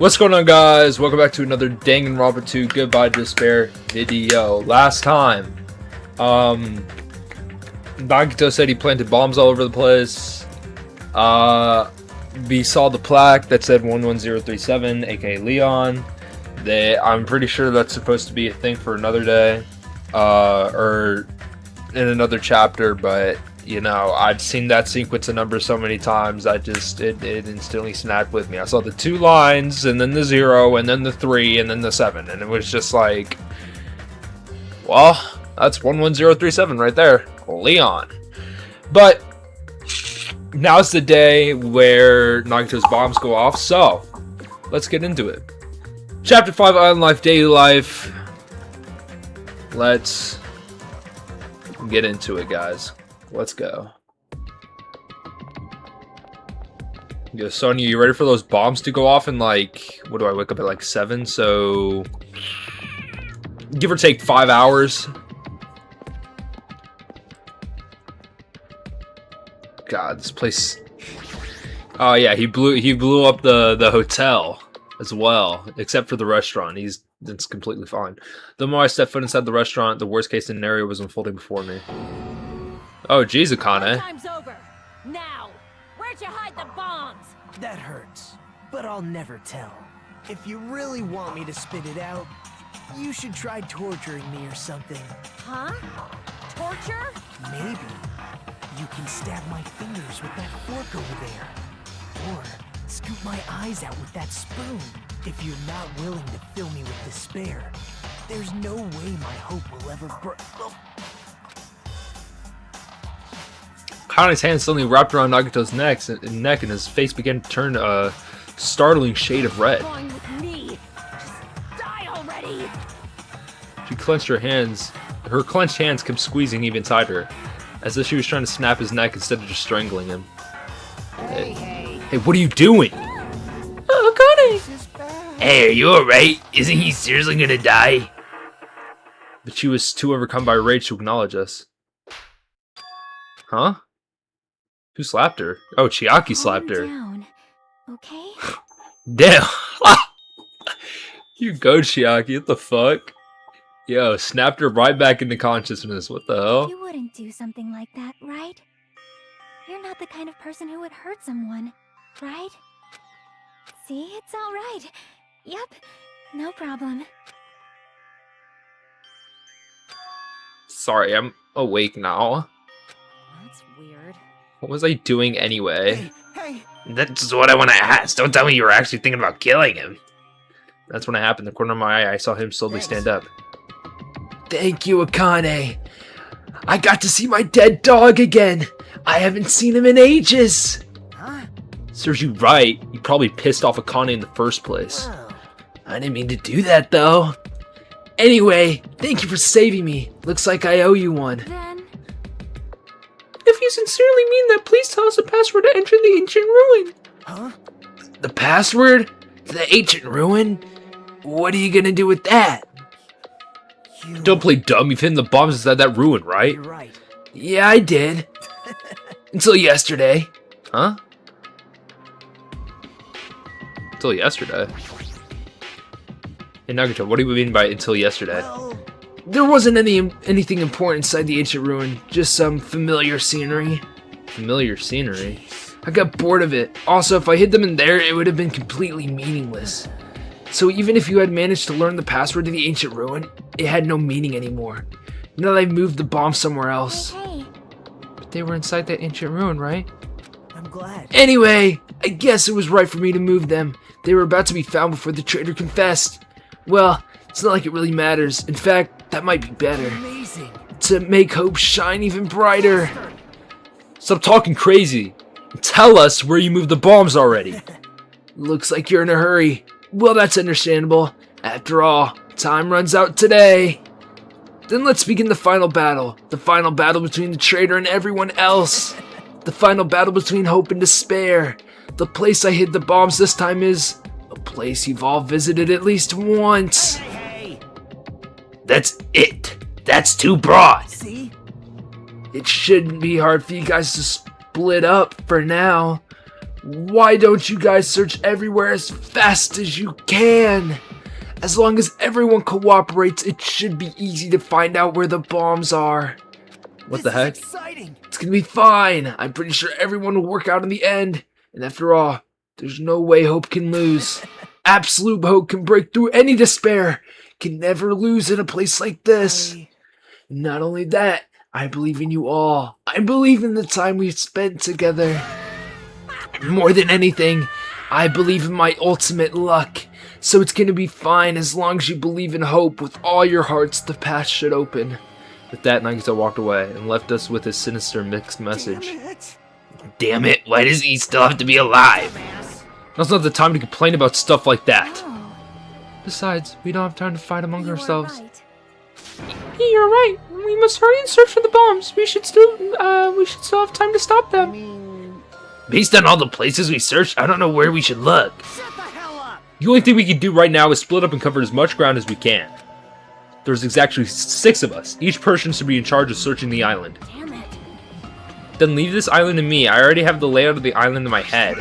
What's going on, guys? Welcome back to another Danganronpa 2 Goodbye Despair video. Last time, Nagito said he planted bombs all over the place. We saw the plaque that said 11037, aka Leon. I'm pretty sure that's supposed to be a thing for another day, or in another chapter, but you know, I've seen that sequence of numbers so many times, it instantly snapped with me. I saw the 2 lines, and then the 0, and then the 3, and then the 7, and it was just like, well, that's 11037 right there, Leon. But now's the day where Nagito's bombs go off, so let's get into it. Chapter 5, Island Life, Daily Life. Let's get into it, guys. Let's go. Yo, Sonya, you ready for those bombs to go off in, like, what do I wake up at, like 7? So, give or take 5 hours. God, this place. Oh yeah, he blew up the hotel as well, except for the restaurant. It's completely fine. The more I stepped foot inside the restaurant, the worst case scenario was unfolding before me. Oh, geez, Akane. Time's over. Now, where'd you hide the bombs? That hurts, but I'll never tell. If you really want me to spit it out, you should try torturing me or something. Huh? Torture? Maybe. You can stab my fingers with that fork over there. Or scoop my eyes out with that spoon. If you're not willing to fill me with despair, there's no way my hope will ever Akane's hand suddenly wrapped around Nagito's neck, and his face began to turn a startling shade of red. Going with me. Just die already. She clenched her hands. Her clenched hands kept squeezing even tighter, as if she was trying to snap his neck instead of just strangling him. Hey, what are you doing? Oh, Akane! Hey, are you alright? Isn't he seriously gonna die? But she was too overcome by rage to acknowledge us. Huh? Who slapped her? Oh, Chiaki slapped her. Down. Okay? Damn. You go, Chiaki. What the fuck? Yo, snapped her right back into consciousness. What the hell? You wouldn't do something like that, right? You're not the kind of person who would hurt someone, right? See, it's all right. Yep, no problem. Sorry, I'm awake now. That's weird. What was I doing anyway? Hey! That's what I want to ask. Don't tell me you were actually thinking about killing him. That's when it happened. In the corner of my eye, I saw him slowly stand up. Thank you, Akane. I got to see my dead dog again. I haven't seen him in ages. Huh? Serves you right. You probably pissed off Akane in the first place. Oh. I didn't mean to do that, though. Anyway, thank you for saving me. Looks like I owe you one. Then, If you sincerely mean that, please tell us the password to enter the ancient ruin. Huh? The password? To the ancient ruin? What are you gonna do with that? Don't play dumb. You've hidden the bombs inside that ruin, right? You're right. Yeah, I did. Until yesterday. Huh? Until yesterday? Hey, Nagito, what do you mean by until yesterday? Well, There wasn't anything important inside the ancient ruin. Just some familiar scenery. Familiar scenery? I got bored of it. Also, if I hid them in there, it would have been completely meaningless. So even if you had managed to learn the password to the ancient ruin, it had no meaning anymore. Now that I've moved the bomb somewhere else. hey, But they were inside that ancient ruin, right? I'm glad. Anyway, I guess it was right for me to move them. They were about to be found before the traitor confessed. Well, it's not like it really matters. In fact, that might be better. Amazing. To make hope shine even brighter. Stop talking crazy. Tell us where you moved the bombs already. Looks like you're in a hurry. Well, that's understandable. After all, time runs out today. Then let's begin the final battle. The final battle between the traitor and everyone else. The final battle between hope and despair. The place I hid the bombs this time is a place you've all visited at least once. Hey! That's it. That's too broad. See? It shouldn't be hard for you guys to split up for now. Why don't you guys search everywhere as fast as you can? As long as everyone cooperates, it should be easy to find out where the bombs are. What the heck? This is exciting. It's gonna be fine. I'm pretty sure everyone will work out in the end. And after all, there's no way hope can lose. Absolute hope can break through any despair. Can never lose in a place like this. Not only that, I believe in you all. I believe in the time we've spent together. More than anything, I believe in my ultimate luck. So it's gonna be fine as long as you believe in hope with all your hearts. The path should open. With that, Nagito walked away and left us with his sinister mixed message. Damn it, why does he still have to be alive? Now's not the time to complain about stuff like that. Oh, Besides, we don't have time to fight among you are ourselves. right. You're right. We must hurry and search for the bombs. We should still have time to stop them. Based on all the places we searched, I don't know where we should look. Shut the hell up! The only thing we can do right now is split up and cover as much ground as we can. There's exactly 6 of us. Each person should be in charge of searching the island. Damn it. Then leave this island to me. I already have the layout of the island in my head.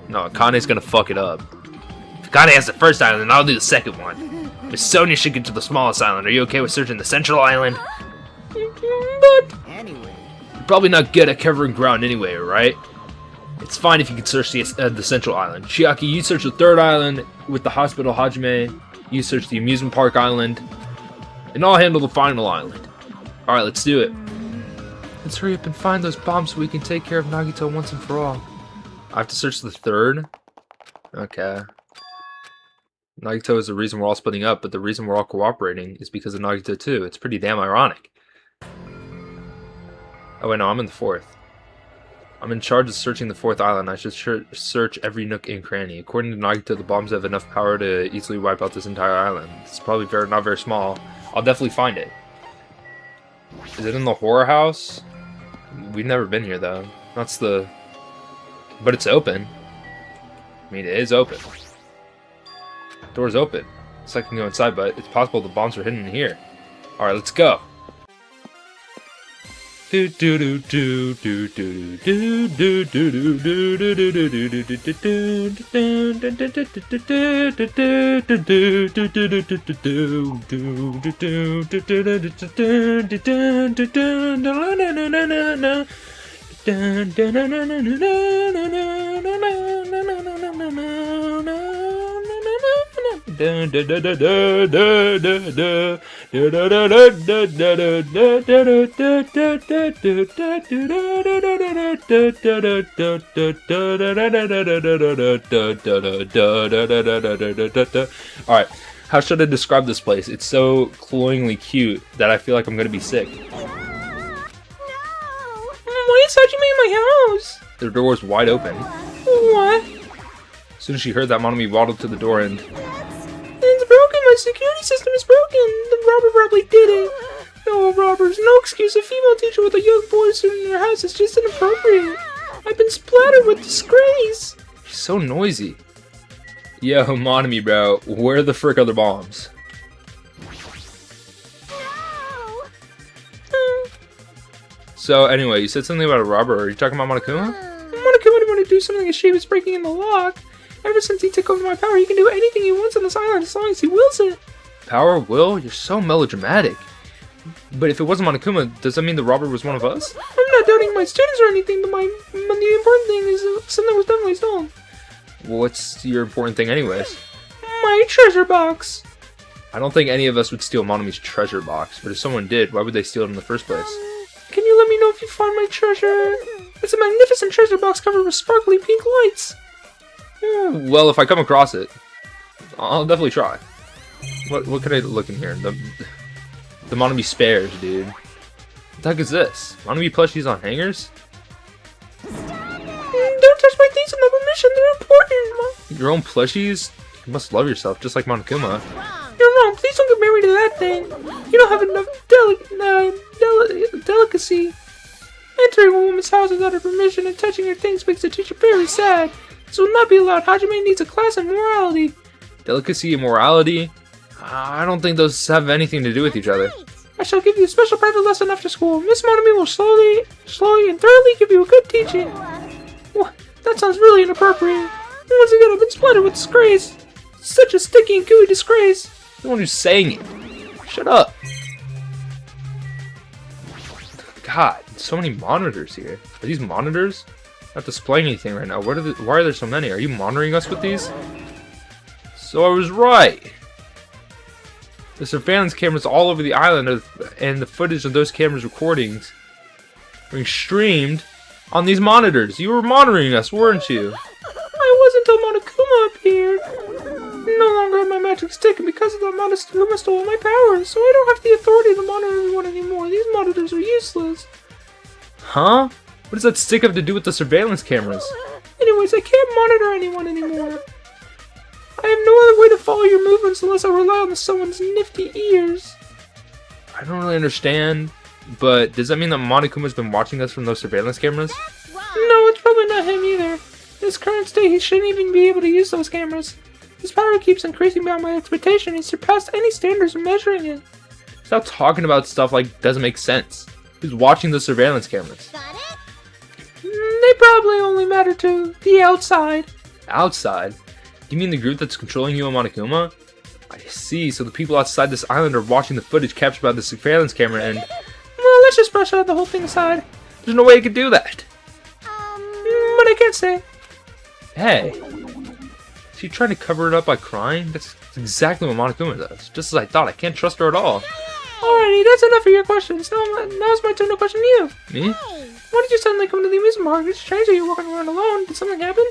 No, Kane's gonna fuck it up. If Kane has the first island, I'll do the second one. Miss Sonia should get to the smallest island. Are you okay with searching the central island? But Anyway, you're probably not good at covering ground anyway, right? It's fine if you can search the central island. Chiaki, you search the third island with the hospital Hajime. You search the amusement park island. And I'll handle the final island. Alright, let's do it. Let's hurry up and find those bombs so we can take care of Nagito once and for all. I have to search the third? Okay. Nagito is the reason we're all splitting up, but the reason we're all cooperating is because of Nagito too. It's pretty damn ironic. Oh wait, no, I'm in the fourth. I'm in charge of searching the fourth island. I should search every nook and cranny. According to Nagito, the bombs have enough power to easily wipe out this entire island. It's probably not very small. I'll definitely find it. Is it in the horror house? We've never been here though. That's the... But it's open. I mean, it is open. Door's open. So I can go inside, but it's possible the bombs are hidden in here. Alright, let's go. Do do do do do do do do do Alright, how should I describe this place? It's so cloyingly cute that I feel like I'm gonna be sick. Why is Hajime in my house? The door's wide open. What? As soon as she heard that, Monomi waddled to the door and... It's broken! My security system is broken! The robber probably did it! No, robbers, no excuse. A female teacher with a young boy student in her house is just inappropriate. I've been splattered with disgrace! She's so noisy. Yo, Monomi, bro, where the frick are the bombs? So, anyway, you said something about a robber. Are you talking about Monokuma? Monokuma didn't want to do something as shady as breaking in the lock. Ever since he took over my power, he can do anything he wants on this island as long as he wills it. Power, will? You're so melodramatic. But if it wasn't Monokuma, does that mean the robber was one of us? I'm not doubting my students or anything, but the important thing is something was definitely stolen. Well, what's your important thing anyways? My treasure box. I don't think any of us would steal Monomi's treasure box, but if someone did, why would they steal it in the first place? Can you let me know if you find my treasure? It's a magnificent treasure box covered with sparkly pink lights. Well, if I come across it, I'll definitely try. What can I look in here? The Monomi spares, dude. What the heck is this? Monomi plushies on hangers? Don't touch my things without permission, they're important. Your own plushies? You must love yourself, just like Monokuma. You're wrong, please don't get married to that thing. You don't have enough delicacy. Entering a woman's house without her permission and touching her things makes the teacher very sad. This will not be allowed. Hajime needs a class in morality. Delicacy and morality? I don't think those have anything to do with each other. I shall give you a special private lesson after school. Miss Monomi will slowly and thoroughly give you a good teaching. What? That sounds really inappropriate. Once again, I've been splattered with disgrace. Such a sticky and gooey disgrace. The one who's saying it. Shut up. God, so many monitors here. Are these monitors? Not displaying anything right now. Why are there so many? Are you monitoring us with these? So I was right. The surveillance cameras all over the island and the footage of those cameras recordings being streamed on these monitors. You were monitoring us, weren't you? I wasn't until Monokuma appeared. No longer have my magic stick, and because of that, Monokuma stole my powers, so I don't have the authority to monitor everyone anymore. These monitors are useless. Huh? What does that stick have to do with the surveillance cameras? Anyways, I can't monitor anyone anymore. I have no other way to follow your movements unless I rely on someone's nifty ears. I don't really understand, but does that mean that Monokuma's been watching us from those surveillance cameras? No, it's probably not him either. In his current state, he shouldn't even be able to use those cameras. His power keeps increasing beyond my expectation. He's surpassed any standards of measuring it. Stop talking about stuff like doesn't make sense. Who's watching the surveillance cameras? Got it? They probably only matter to the outside. Outside? You mean the group that's controlling you and Monokuma? I see, so the people outside this island are watching the footage captured by the surveillance camera and... Well, let's just brush out the whole thing aside. There's no way you could do that. But I can't say. Hey. Is she trying to cover it up by crying? That's exactly what Monokuma does. Just as I thought, I can't trust her at all. Alrighty, that's enough of your questions. Now it's my turn to question you. Me? Why did you suddenly come to the amusement park? It's strange that you're walking around alone. Did something happen?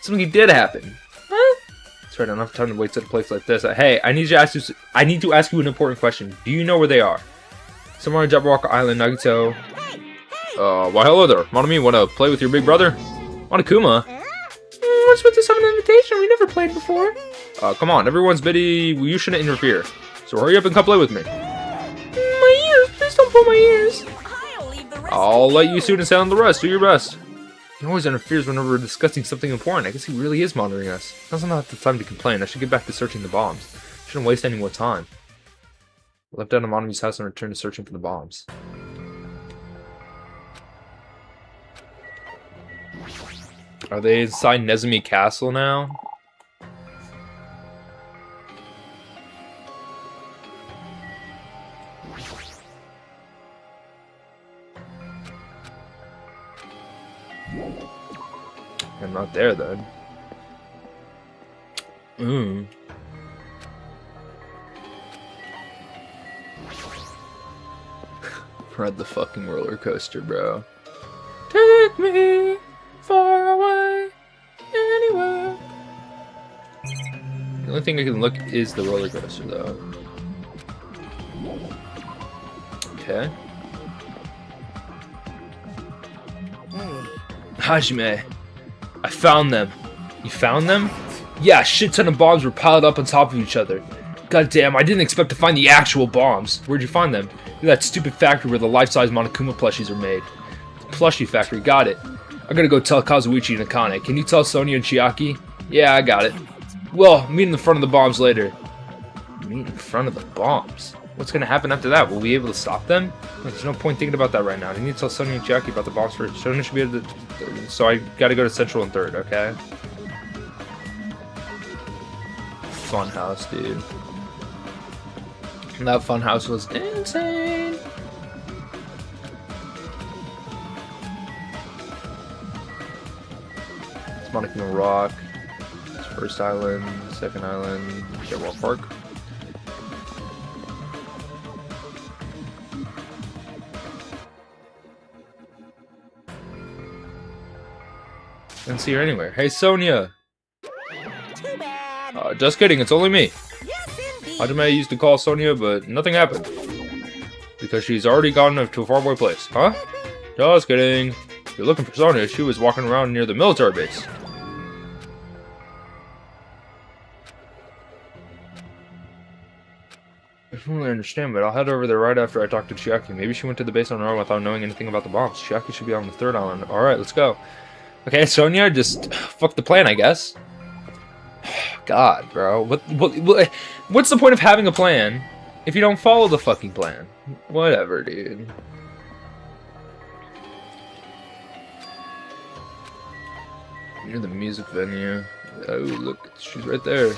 Something did happen. Huh? That's right, I don't have time to wait at a place like this. Hey, I need to ask you an important question. Do you know where they are? Somewhere on Jabberwock Island, Nagito. Why hello there. Monomi, wanna play with your big brother? Monokuma? What's with this having an invitation? We never played before. Come on, everyone's busy. You shouldn't interfere. So hurry up and come play with me. My ears, please don't pull my ears. I'll let you students handle the rest. Do your best. He always interferes whenever we're discussing something important. I guess he really is monitoring us. Doesn't have the time to complain. I should get back to searching the bombs. Shouldn't waste any more time. I left out of Monomi's house and returned to searching for the bombs. Are they inside Nezumi Castle now? I'm not there then. Ride the fucking roller coaster, bro. Take me far away, anywhere. The only thing I can look is the roller coaster, though. Okay. Hajime, I found them. You found them? Yeah, a shit ton of bombs were piled up on top of each other. God damn, I didn't expect to find the actual bombs. Where'd you find them? In that stupid factory where the life-size Monokuma plushies are made. Plushie factory, got it. I gotta go tell Kazuichi and Akane. Can you tell Sonia and Chiaki? Yeah, I got it. Well, meet in the front of the bombs later. Meet in front of the bombs? What's gonna happen after that? Will we be able to stop them? There's no point thinking about that right now. I need to tell Sonia and Chiaki about the bombs first. Sonia should be able to... So I gotta go to Central and 3rd, okay? Funhouse, dude. That funhouse was insane. It's Monokuma Rock. It's first island, second island, Jabberwock Park. Didn't see her anywhere. Hey, Sonia. Too bad. Just kidding. It's only me. Yes, indeed. Hajime used to call Sonia, but nothing happened. Because she's already gone to a faraway place. Huh? Just kidding. If you're looking for Sonia, she was walking around near the military base. I don't really understand, but I'll head over there right after I talk to Chiaki. Maybe she went to the base on her own without knowing anything about the bombs. Chiaki should be on the 3rd island. Alright, let's go. Okay, Sonia, just fuck the plan, I guess. God, bro. What's the point of having a plan if you don't follow the fucking plan? Whatever, dude. Near the music venue. Oh, look, she's right there.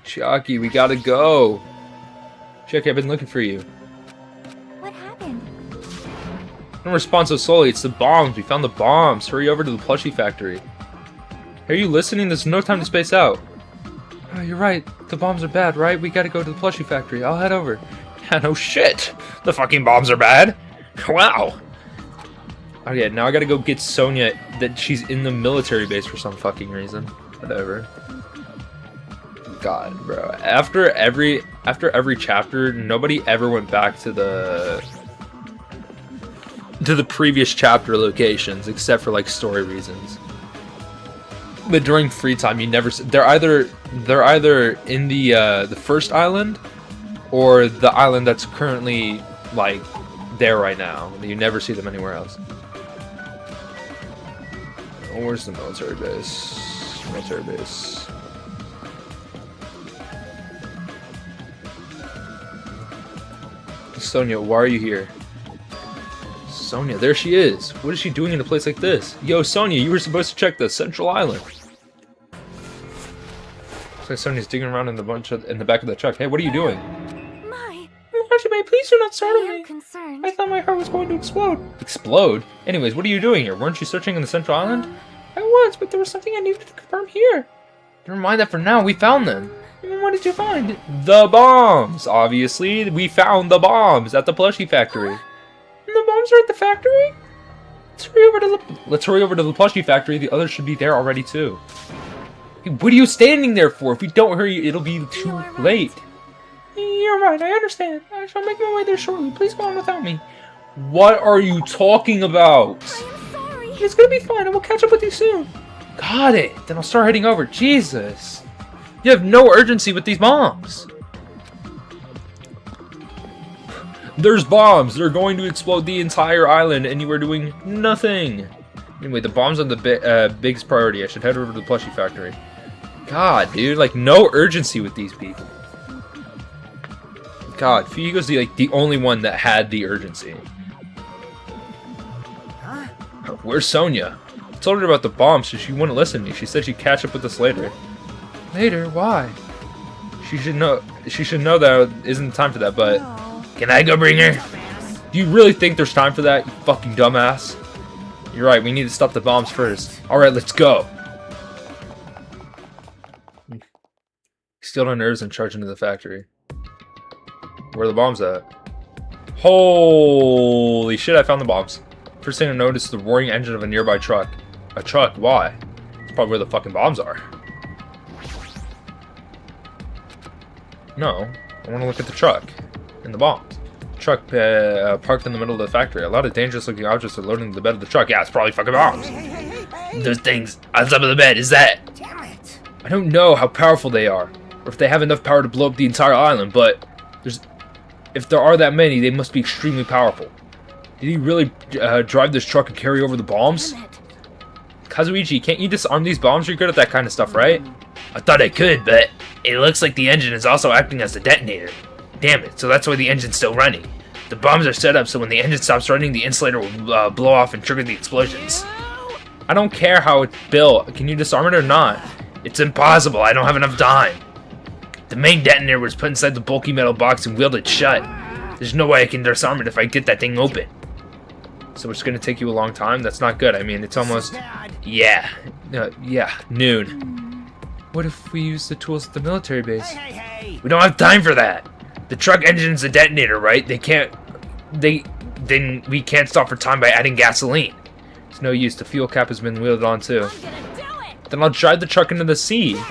Chiaki, we gotta go. Chiaki, I've been looking for you. What happened? Don't respond so slowly. It's the bombs. We found the bombs. Hurry over to the plushie factory. Are you listening? There's no time to space out. Oh, you're right. The bombs are bad, right? We gotta go to the plushie factory. I'll head over. Yeah, no shit. The fucking bombs are bad. Wow. Okay, now I gotta go get Sonia. That she's in the military base for some fucking reason. Whatever. God, bro. After every chapter, nobody ever went back to the previous chapter locations except for like story reasons. But during free time, you never. They're either in the first island, or the island that's currently like there right now. You never see them anywhere else. Oh, where's the military base? Military base. Sonia, why are you here? Sonia, there she is. What is she doing in a place like this? Yo, Sonia, you were supposed to check the central island. Looks like Sonia's digging around in the back of the truck. Hey, what are you doing? My, Archibald, please do not startle I me. am concerned. I thought my heart was going to explode. Explode? Anyways, what are you doing here? Weren't you searching in the central island? I was, but there was something I needed to confirm here. Never mind that for now. We found them. What did you find? The bombs! Obviously, we found the bombs at the plushie factory. And the bombs are at the factory? Let's hurry over to the plushie factory. The others should be there already too. Hey, what are you standing there for? If we don't hurry, it'll be too late. You're right, I understand. I shall make my way there shortly. Please go on without me. What are you talking about? I'm sorry. It's gonna be fine, and we'll catch up with you soon. Got it. Then I'll start heading over. Jesus. You have no urgency with these bombs. There's bombs. They're going to explode the entire island, and you are doing nothing. Anyway, the bombs are the biggest priority. I should head over to the plushie factory. God, dude, like no urgency with these people. God, Fugo's the only one that had the urgency. Huh? Where's Sonia? I told her about the bombs, so she wouldn't listen to me. She said she'd catch up with us later. Later? Why? She should know that it isn't time for that, but... No. Can I go bring her? Do you really think there's time for that, you fucking dumbass? You're right, we need to stop the bombs first. Alright, let's go. Steal our nerves and charge into the factory. Where are the bombs at? Holy shit, I found the bombs. First thing I noticed is the roaring engine of a nearby truck. A truck? Why? It's probably where the fucking bombs are. No, I want to look at the truck and the bombs. The truck parked in the middle of the factory. A lot of dangerous looking objects are loaded into the bed of the truck. Yeah, it's probably fucking bombs. Hey. Those things on top of the bed, is that? Damn it. I don't know how powerful they are, or if they have enough power to blow up the entire island, but if there are that many, they must be extremely powerful. Did he really drive this truck and carry over the bombs? Kazuichi, can't you disarm these bombs? You're good at that kind of stuff, right? I thought I could, but it looks like the engine is also acting as the detonator. Damn it, so that's why the engine's still running. The bombs are set up so when the engine stops running, the insulator will blow off and trigger the explosions. I don't care how it's built. Can you disarm it or not? It's impossible. I don't have enough time. The main detonator was put inside the bulky metal box and wheeled it shut. There's no way I can disarm it if I get that thing open. So it's going to take you a long time? That's not good. I mean, it's almost... Yeah, noon. What if we use the tools at the military base? Hey. We don't have time for that. The truck engine's a detonator, right? Then we can't stop for time by adding gasoline. It's no use. The fuel cap has been wheeled on too. I'm gonna do it! Then I'll drive the truck into the sea.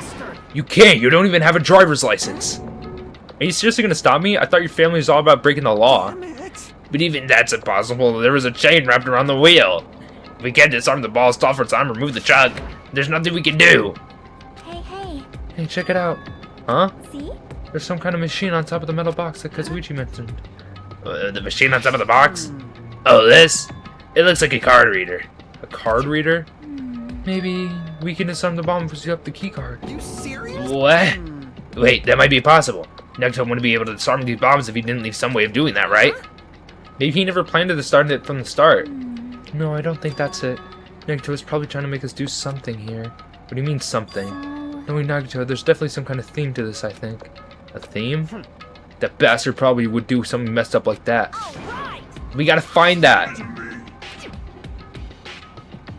You can't. You don't even have a driver's license. Are you seriously going to stop me? I thought your family was all about breaking the law. Damn it. But even that's impossible. There was a chain wrapped around the wheel. If we can't disarm the ball, stop for time, or move the truck, there's nothing we can do. Hey. Hey, check it out. Huh? See? There's some kind of machine on top of the metal box that Kazuichi mentioned. The machine on top of the box? Oh, this? It looks like a card reader. A card reader? Maybe we can disarm the bomb if we set up the key card. You serious? What? Wait, that might be possible. Nugto wouldn't be able to disarm these bombs if he didn't leave some way of doing that, right? Maybe he never planned to start it from the start. No, I don't think that's it. Nagito is probably trying to make us do something here. What do you mean something? So... Knowing Nagito, there's definitely some kind of theme to this, I think. A theme? That bastard probably would do something messed up like that. Right. We gotta find that!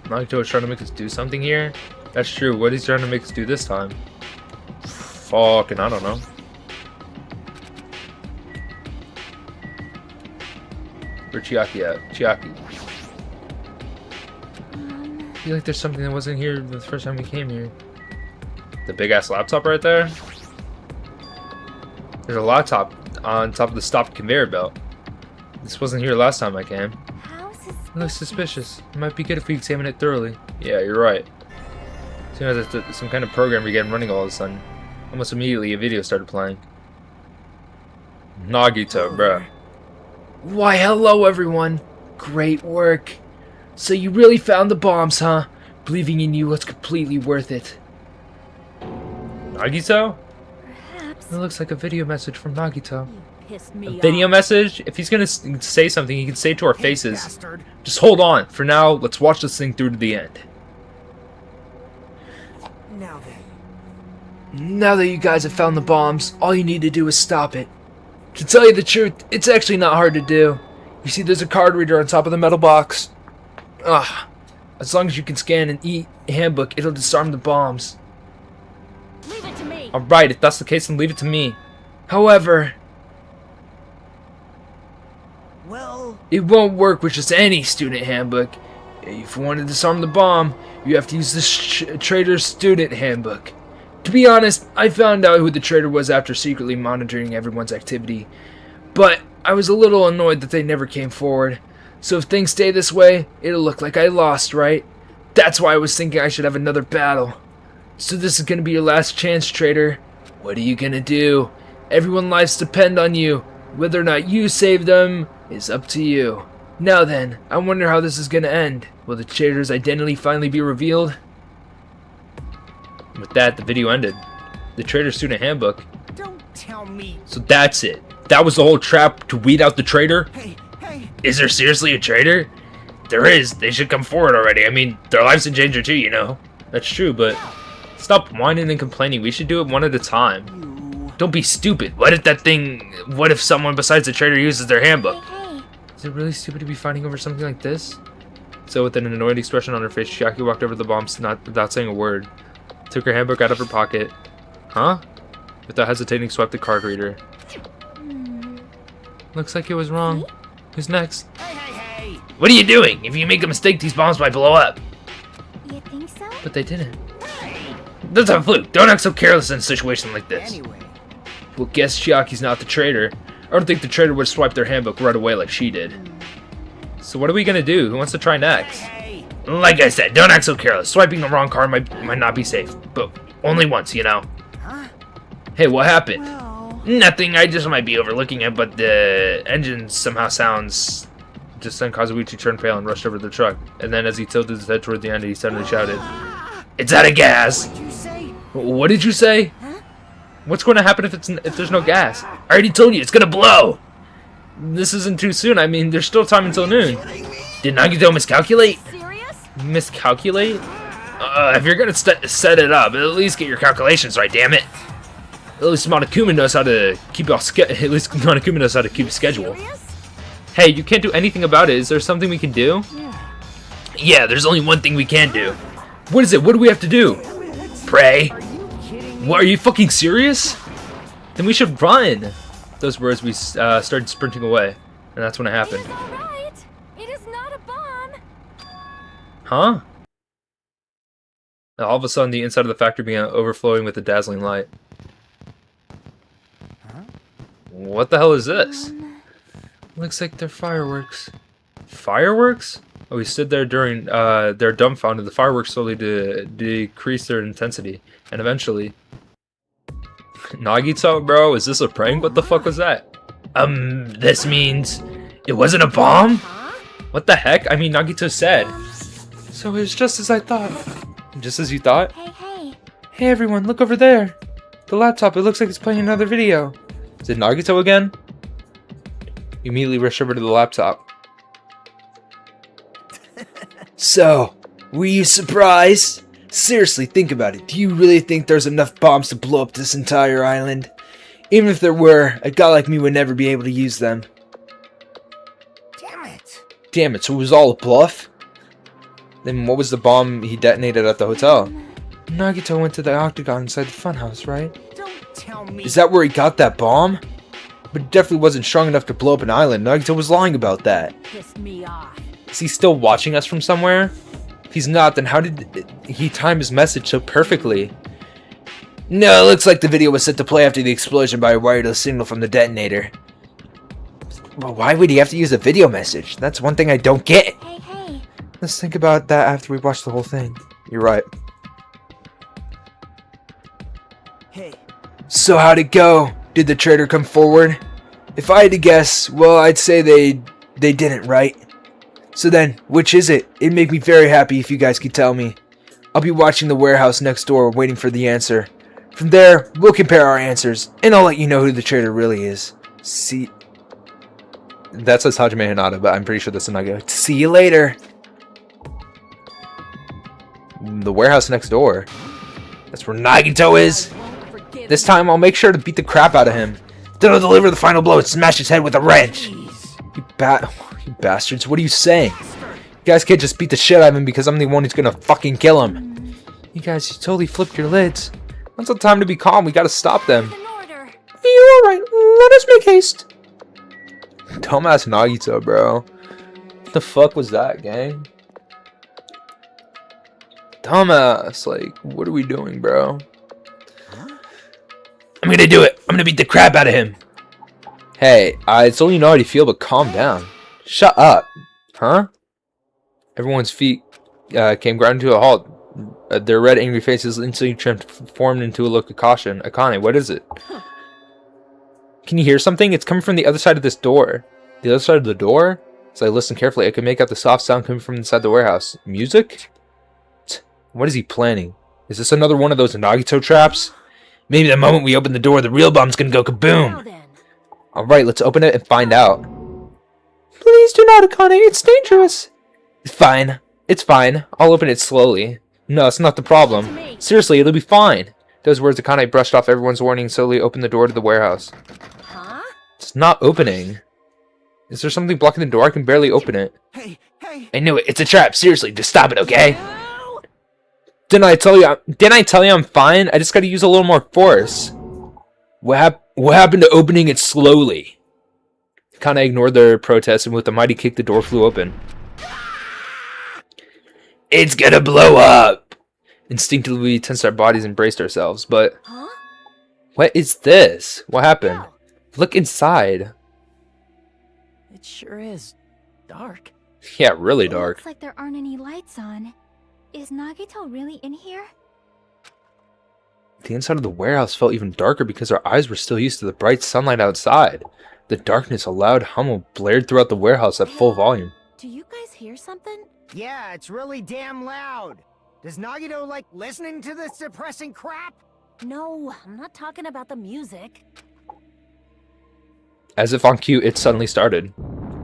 Nagito is trying to make us do something here? That's true. What is he trying to make us do this time? Fucking, I don't know. Where's Chiaki at? Chiaki. I feel like there's something that wasn't here the first time we came here. The big ass laptop right there? There's a laptop on top of the stopped conveyor belt. This wasn't here last time I came. How suspicious. It looks suspicious. It might be good if we examine it thoroughly. Yeah, you're right. Seems like there's some kind of program began running all of a sudden. Almost immediately a video started playing. Nagito, bruh. Why, hello everyone. Great work. So you really found the bombs, huh? Believing in you was completely worth it. Nagito? Perhaps. It looks like a video message from Nagito. Pissed A me video off. message? If he's gonna say something, he can say it to our Hey, faces. bastard. Just hold on. For now, let's watch this thing through to the end. Now then. Now that you guys have found the bombs, all you need to do is stop it. To tell you the truth, it's actually not hard to do. You see there's a card reader on top of the metal box. As long as you can scan an handbook, it'll disarm the bombs. Leave it to me. Alright, if that's the case, then leave it to me. However, Well, it won't work with just any student handbook. If you want to disarm the bomb, you have to use the Trader's Student Handbook. To be honest, I found out who the traitor was after secretly monitoring everyone's activity. But I was a little annoyed that they never came forward. So if things stay this way, it'll look like I lost, right? That's why I was thinking I should have another battle. So this is gonna be your last chance, traitor. What are you gonna do? Everyone's lives depend on you. Whether or not you save them is up to you. Now then, I wonder how this is gonna end. Will the traitor's identity finally be revealed? With that, the video ended. The Traitor Student Handbook. don't tell me. So that's it. That was the whole trap to weed out the traitor? Hey, hey. Is there seriously a traitor? There is. They should come forward already. I mean, their lives in danger too, you know. That's true, but stop whining and complaining. We should do it one at a time. You. Don't be stupid. What if someone besides the traitor uses their handbook? Hey, Is it really stupid to be fighting over something like this? So with an annoyed expression on her face, Chiaki walked over to the bombs without saying a word. Took her handbook out of her pocket. Huh? Without hesitating, swiped the card reader. Looks like it was wrong. Who's next? Hey, hey, hey. What are you doing? If you make a mistake, these bombs might blow up. you think so? But they didn't. That's a fluke. Don't act so careless in a situation like this. Anyway. Well, guess Chiaki's not the traitor. I don't think the traitor would swipe their handbook right away like she did. So what are we gonna do? Who wants to try next? Hey. Like I said, don't act so careless. Swiping the wrong card might not be safe, but only once, you know. Huh? Hey, what happened? Well. Nothing. I just might be overlooking it, but the engine somehow sounds. Just then, Kazuichi turned pale and rushed over to the truck. And then, as he tilted his head toward the end, he suddenly shouted, "It's out of gas!" What'd you say? What did you say? Huh? What's going to happen if there's no gas? I already told you, it's gonna blow. This isn't too soon. I mean, there's still time until noon. Did Nagito miscalculate? Serious? Miscalculate? If you're gonna set it up, at least get your calculations right. Damn it! At least Monokuma knows how to keep a schedule. Serious? Hey, you can't do anything about it. Is there something we can do? Yeah, there's only one thing we can do. What is it? What do we have to do? Pray. Are you kidding me? What? Are you fucking serious? Then we should run. Those words, we started sprinting away, and that's when it It happened. is all right. It is not a bomb. Huh? All of a sudden, the inside of the factory began overflowing with a dazzling light. Huh? What the hell is this? Looks like they're fireworks. Fireworks? Oh, we stood there during, they're dumbfounded. The fireworks slowly decrease their intensity, and eventually... Nagito, bro, is this a prank? What the fuck was that? This means it wasn't a bomb? Huh? What the heck? I mean, Nagito said. So it was just as I thought. Just as you thought? Hey. Hey everyone, look over there. The laptop, it looks like it's playing another video. Is it Nagito again? You immediately rush over to the laptop. So, Were you surprised? Seriously, think about it. Do you really think there's enough bombs to blow up this entire island? Even if there were, a guy like me would never be able to use them. Damn it! Damn it, so it was all a bluff? Then what was the bomb he detonated at the hotel? Nagito went to the octagon inside the funhouse, right? Don't tell me. Is that where he got that bomb? But it definitely wasn't strong enough to blow up an island. Nagito was lying about that. Pissed me off. Is he still watching us from somewhere? If he's not, then how did he time his message so perfectly? No, it looks like the video was set to play after the explosion by a wireless signal from the detonator. Well, why would he have to use a video message? That's one thing I don't get. Hey. Let's think about that after we watch the whole thing. You're right. Hey, So how'd it go? Did the traitor come forward? If I had to guess, well, I'd say they didn't, right? So then, which is it? It'd make me very happy if you guys could tell me. I'll be watching the warehouse next door, waiting for the answer. From there, we'll compare our answers, and I'll let you know who the traitor really is. See... That says Hajime Hinata, but I'm pretty sure that's Nagito. See you later. The warehouse next door. That's where Nagito is. Won't forgive This time I'll make sure to beat the crap out of him. Then I'll deliver the final blow and smash his head with a wrench. You bastards, what are you saying? You guys can't just beat the shit out of him because I'm the one who's gonna fucking kill him. You guys, you totally flipped your lids. When's the time to be calm? We gotta stop them. an order. You're alright, let us make haste. Dumbass Nagito, bro. What the fuck was that, gang? Dumbass, like, what are we doing, bro? I'm gonna do it. I'm gonna beat the crap out of him. Hey, it's only you know how you feel, but calm down. Shut up. Huh? Everyone's feet came ground to a halt. Their red, angry faces instantly transformed into a look of caution. Akane, what is it? Can you hear something? It's coming from the other side of this door. The other side of the door? As I listen carefully, I can make out the soft sound coming from inside the warehouse. Music? What is he planning? Is this another one of those Nagito traps? Maybe the moment we open the door, the real bomb's gonna go Now kaboom. then. Alright, let's open it and find out. Please do not, Akane. It's dangerous. It's fine. It's fine. I'll open it slowly. No, that's not the problem. Seriously, it'll be fine. Those words, Akane brushed off everyone's warning and slowly opened the door to the warehouse. Huh? It's not opening. Is there something blocking the door? I can barely open it. hey. I knew it. It's a trap. Seriously, just stop it, okay? No! Didn't I tell you I'm fine? I just gotta use a little more force. What happened to opening it slowly? Akane ignored their protest and with a mighty kick the door flew open. It's gonna blow up. Instinctively we tensed our bodies and braced ourselves, but... Huh? What is this? What happened? Wow, Look inside. It sure is dark. Yeah, really dark. Looks like there aren't any lights on. Is Nagito really in here? The inside of the warehouse felt even darker because our eyes were still used to the bright sunlight outside. The darkness, a loud hum blared throughout the warehouse at full volume. do you guys hear something? Yeah, it's really damn loud. Does Nagito like listening to this depressing crap? No, I'm not talking about the music. As if on cue, it suddenly started.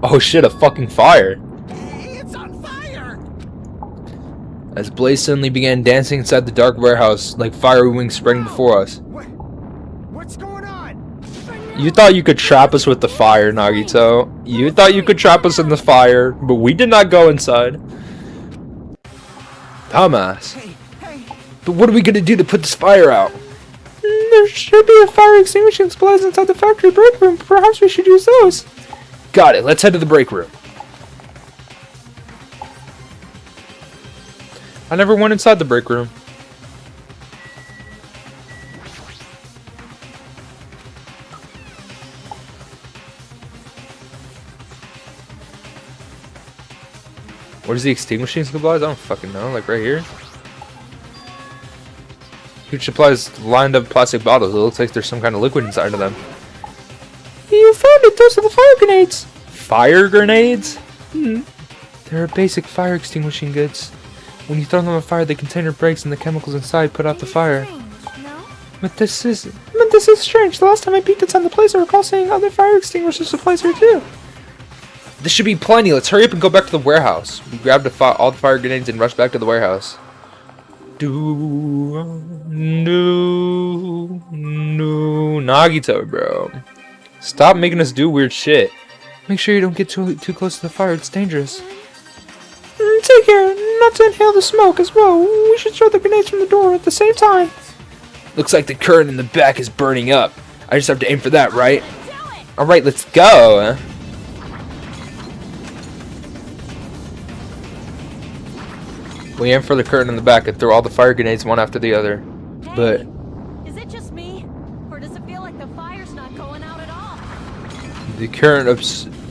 Oh shit, a fucking fire! It's on fire! As Blaze suddenly began dancing inside the dark warehouse, like fiery wings spreading before us. What's going on? You thought you could trap us with the fire, Nagito. You thought you could trap us in the fire, but we did not go inside. Dumbass. Hey. But what are we gonna do to put this fire out? There should be a fire extinguishing supplies inside the factory break room. Perhaps we should use those. Got it. Let's head to the break room. I never went inside the break room. What is the extinguishing supplies? I don't fucking know. Like right here? Huge supplies lined up plastic bottles. It looks like there's some kind of liquid inside of them. You found it! Those are the fire grenades! Fire grenades? They're basic fire extinguishing goods. When you throw them on fire, the container breaks and the chemicals inside put out the fire. Strange, no? But this is strange. The last time I peeked inside the place, I recall seeing other fire extinguisher supplies here too. This should be plenty. Let's hurry up and go back to the warehouse. We grabbed all the fire grenades and rushed back to the warehouse. Nagito, bro. Stop making us do weird shit. Make sure you don't get too close to the fire. It's dangerous. Take care not to inhale the smoke as well. We should throw the grenades from the door at the same time. Looks like the current in the back is burning up. I just have to aim for that, right? Alright, let's go. We aim for the curtain in the back and throw all the fire grenades one after the other. Hey, But is it just me? Or does it feel like the fire's not going out at all? the current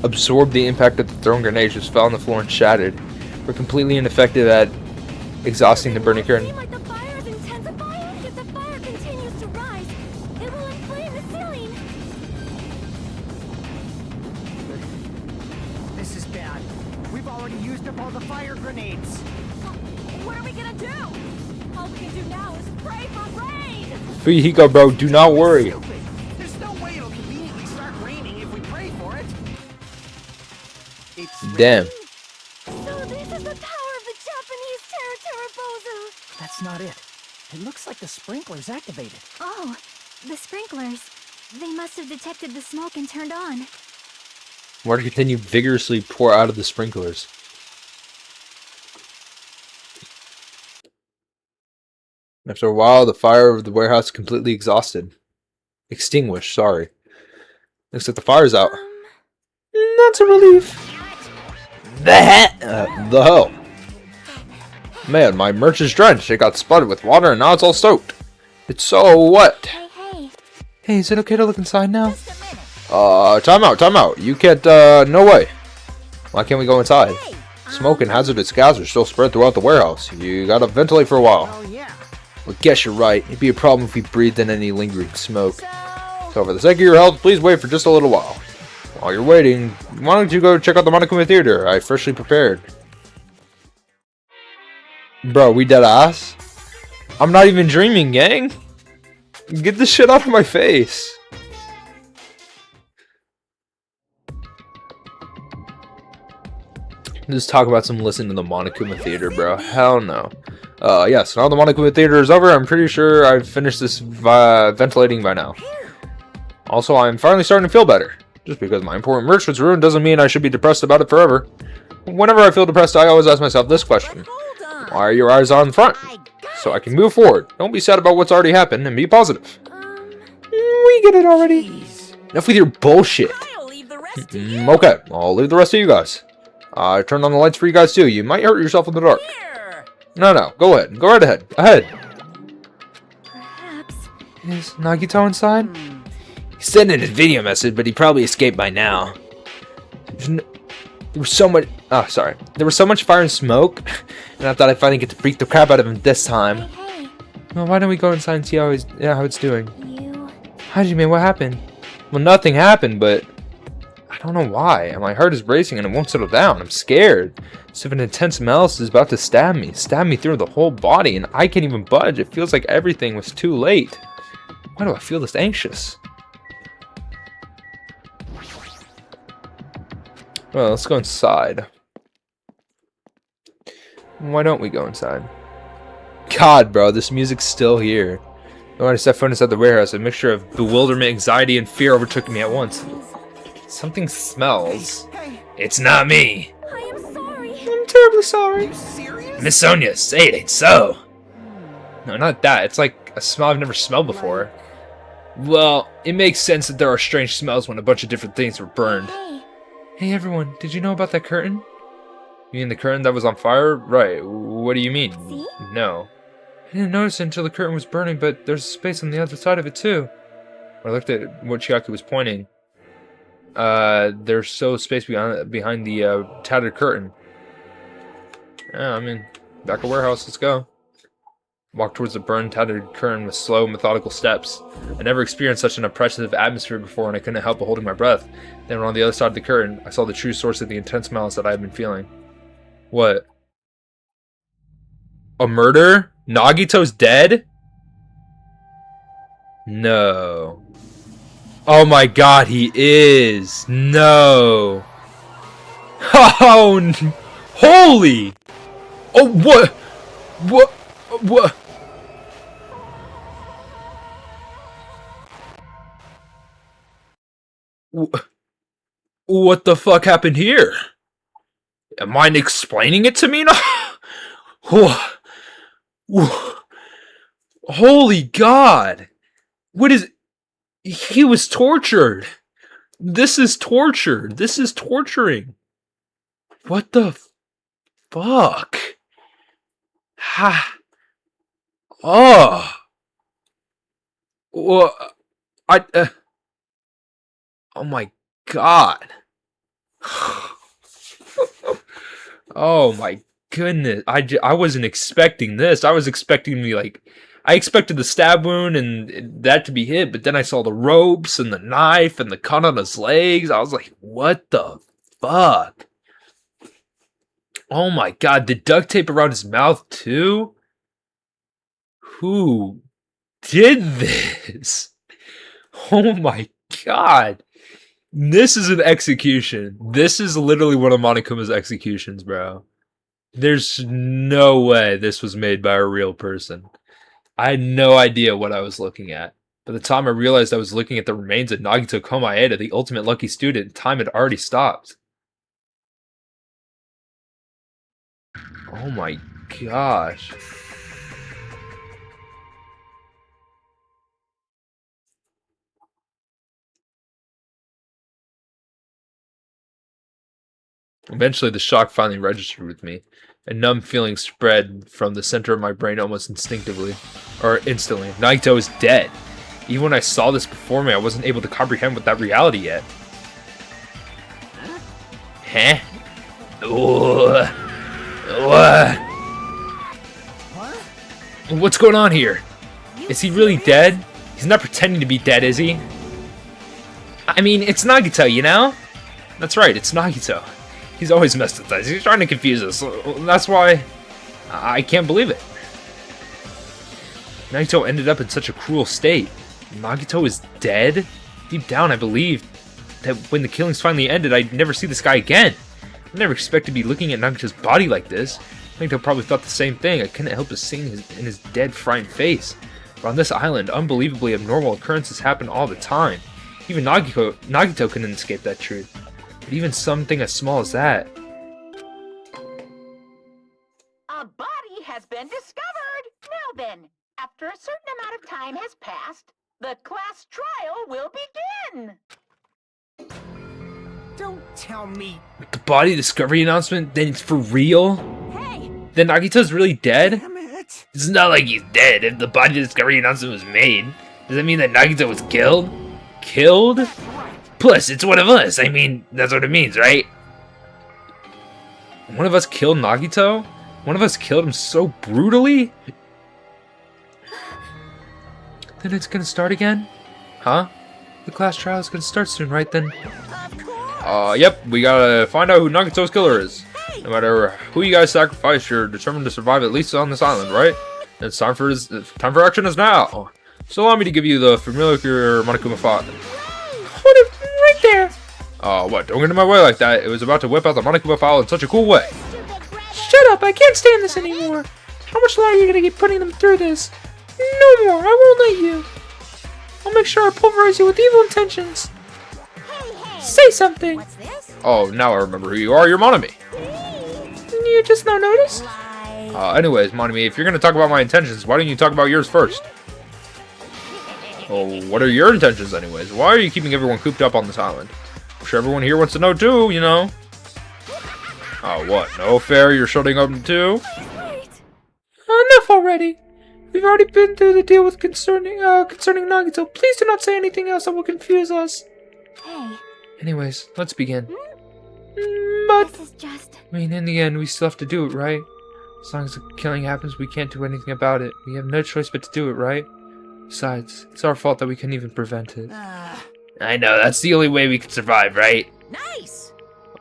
absorbed the impact of the thrown grenades, just fell on the floor and shattered. We're completely ineffective at exhausting the burning current. Seem like the fire is intensifying. If the fire continues to rise, it will inflame the ceiling. This is bad. We've already used up all the fire grenades. What are we gonna do? All we can do now is pray for rain! Fujihiko, bro, do not worry. Stupid. There's no way it'll conveniently start raining if we pray for it. It's Damn. So this is the power of the Japanese Terra. That's not it. It looks like the sprinklers activated. Oh, the sprinklers. They must have detected the smoke and turned on. Water continued vigorously pour out of the sprinklers. After a while, the fire of the warehouse completely extinguished, sorry. Looks like the fire's out. That's a relief. The hell? Man, my merch is drenched. It got splattered with water and now it's all soaked. It's so what? Hey. Hey, is it okay to look inside now? Just a minute. Time out. You can't, no way. Why can't we go inside? Hey, Smoke and hazardous gas are still spread throughout the warehouse. You gotta ventilate for a while. Oh yeah. Well, guess you're right. It'd be a problem if we breathed in any lingering smoke. so... So for the sake of your health, please wait for just a little while. While you're waiting, why don't you go check out the Monokuma Theater? I freshly prepared. Bro, we dead ass? I'm not even dreaming, gang. Get this shit out of my face. Just talk about some listen to the Monokuma Theater, bro. Hell no. Yes, now the Monokuma Theater is over. I'm pretty sure I've finished this ventilating by now. Also, I'm finally starting to feel better. Just because my important merch was ruined doesn't mean I should be depressed about it forever. Whenever I feel depressed, I always ask myself this question. Hold on. Why are your eyes on front? So I can move forward. Don't be sad about what's already happened and be positive. We get it already. Enough with your bullshit. I'll leave the rest to you. Okay, I'll leave the rest of you guys. I turned on the lights for you guys too. You might hurt yourself in the dark. Here. No, go ahead. Go right ahead. Ahead. Perhaps. Is Nagito inside? He sent in his video message, but he probably escaped by now. There was so much. Oh, sorry. There was so much fire and smoke, and I thought I'd finally get to beat the crap out of him this time. Hey. Well, why don't we go inside and see how it's doing? You. How'd you mean? What happened? Well, nothing happened, but I don't know why. My heart is racing and it won't settle down. I'm scared. As if an intense malice is about to stab me through the whole body, and I can't even budge. It feels like everything was too late. Why do I feel this anxious? Well, let's go inside. Why don't we go inside? God, bro, this music's still here. When I set foot inside the warehouse, a mixture of bewilderment, anxiety, and fear overtook me at once. Something smells. Hey, It's not me. I am sorry. I'm terribly sorry. you serious? Miss Sonia, say it ain't so. No, not that. It's like a smell I've never smelled before. Well, it makes sense that there are strange smells when a bunch of different things were burned. Hey. Hey everyone, did you know about that curtain? You mean the curtain that was on fire? Right, what do you mean? See? No. I didn't notice it until the curtain was burning, but there's a space on the other side of it too. When I looked at what Chiaki was pointing, there's still space behind the tattered curtain. Yeah, I mean, back at warehouse, let's go. Walked towards the burned, tattered curtain with slow, methodical steps. I never experienced such an oppressive atmosphere before, and I couldn't help but holding my breath. Then on the other side of the curtain, I saw the true source of the intense malice that I had been feeling. What? A murder? Nagito's dead? No. Oh my god, he is! No! Oh, holy! Oh, what? What? What? What the fuck happened here? Am I explaining it to me now? Holy God! What is... He was tortured! This is torture! This is torturing! What the fuck? Ha! Oh! Well, oh my God! Oh my goodness! I wasn't expecting this. I was expecting I expected the stab wound and that to be hit, but then I saw the ropes and the knife and the cut on his legs. I was like, what the fuck? Oh my God, the duct tape around his mouth too? Who did this? Oh my God. This is an execution. This is literally one of Monokuma's executions, bro. There's no way this was made by a real person. I had no idea what I was looking at. By the time I realized I was looking at the remains of Nagito Komaeda, the ultimate lucky student, time had already stopped. Oh my gosh. Eventually, the shock finally registered with me. A numb feeling spread from the center of my brain almost instinctively. Or instantly. Nagito is dead. Even when I saw this before me, I wasn't able to comprehend what that reality yet. Huh? What's going on here? Is he really dead? He's not pretending to be dead, is he? I mean, it's Nagito, you know? That's right, it's Nagito. He's always messed with us. He's trying to confuse us. That's why I can't believe it. Nagito ended up in such a cruel state. Nagito is dead? Deep down, I believe that when the killings finally ended, I'd never see this guy again. I never expected to be looking at Nagito's body like this. Nagito probably thought the same thing. I couldn't help but seeing in his dead, frightened face. But on this island, unbelievably abnormal occurrences happen all the time. Even Nagito couldn't escape that truth. But even something as small as that. A body has been discovered! Now then, after a certain amount of time has passed, the class trial will begin! Don't tell me. The body discovery announcement? Then it's for real? Hey! Then Nagito's really dead? Damn it. It's not like he's dead. If the body discovery announcement was made, does that mean that Nagito was killed? Killed? Plus, it's one of us. I mean, that's what it means, right? One of us killed Nagito? One of us killed him so brutally? Then it's gonna start again? Huh? The class trial is gonna start soon, right then? Yep, we gotta find out who Nagito's killer is. No matter who you guys sacrifice, you're determined to survive at least on this island, right? And it's time for action is now. So allow me to give you the familiar Monokuma file. Hold it right there. What? Don't get in my way like that. It was about to whip out the Monokuma file in such a cool way. Shut up! I can't stand this anymore. How much longer are you gonna keep putting them through this? No more. I won't let you. I'll make sure I pulverize you with evil intentions. Say something. What's this? Oh, now I remember who you are. You're Monami. You just now noticed? Anyways, Monami, if you're gonna talk about my intentions, why don't you talk about yours first? Oh, what are your intentions, anyways? Why are you keeping everyone cooped up on this island? I'm sure everyone here wants to know too, you know. Oh, what? No fair? You're shutting up too? Wait! Enough already. We've already been through the deal with concerning Nagito. Please do not say anything else that will confuse us. Hey, Anyways, let's begin. But this is just... I mean, in the end, we still have to do it, right? As long as the killing happens, we can't do anything about it. We have no choice but to do it, right? Besides, it's our fault that we couldn't even prevent it. I know, that's the only way we can survive, right? Nice!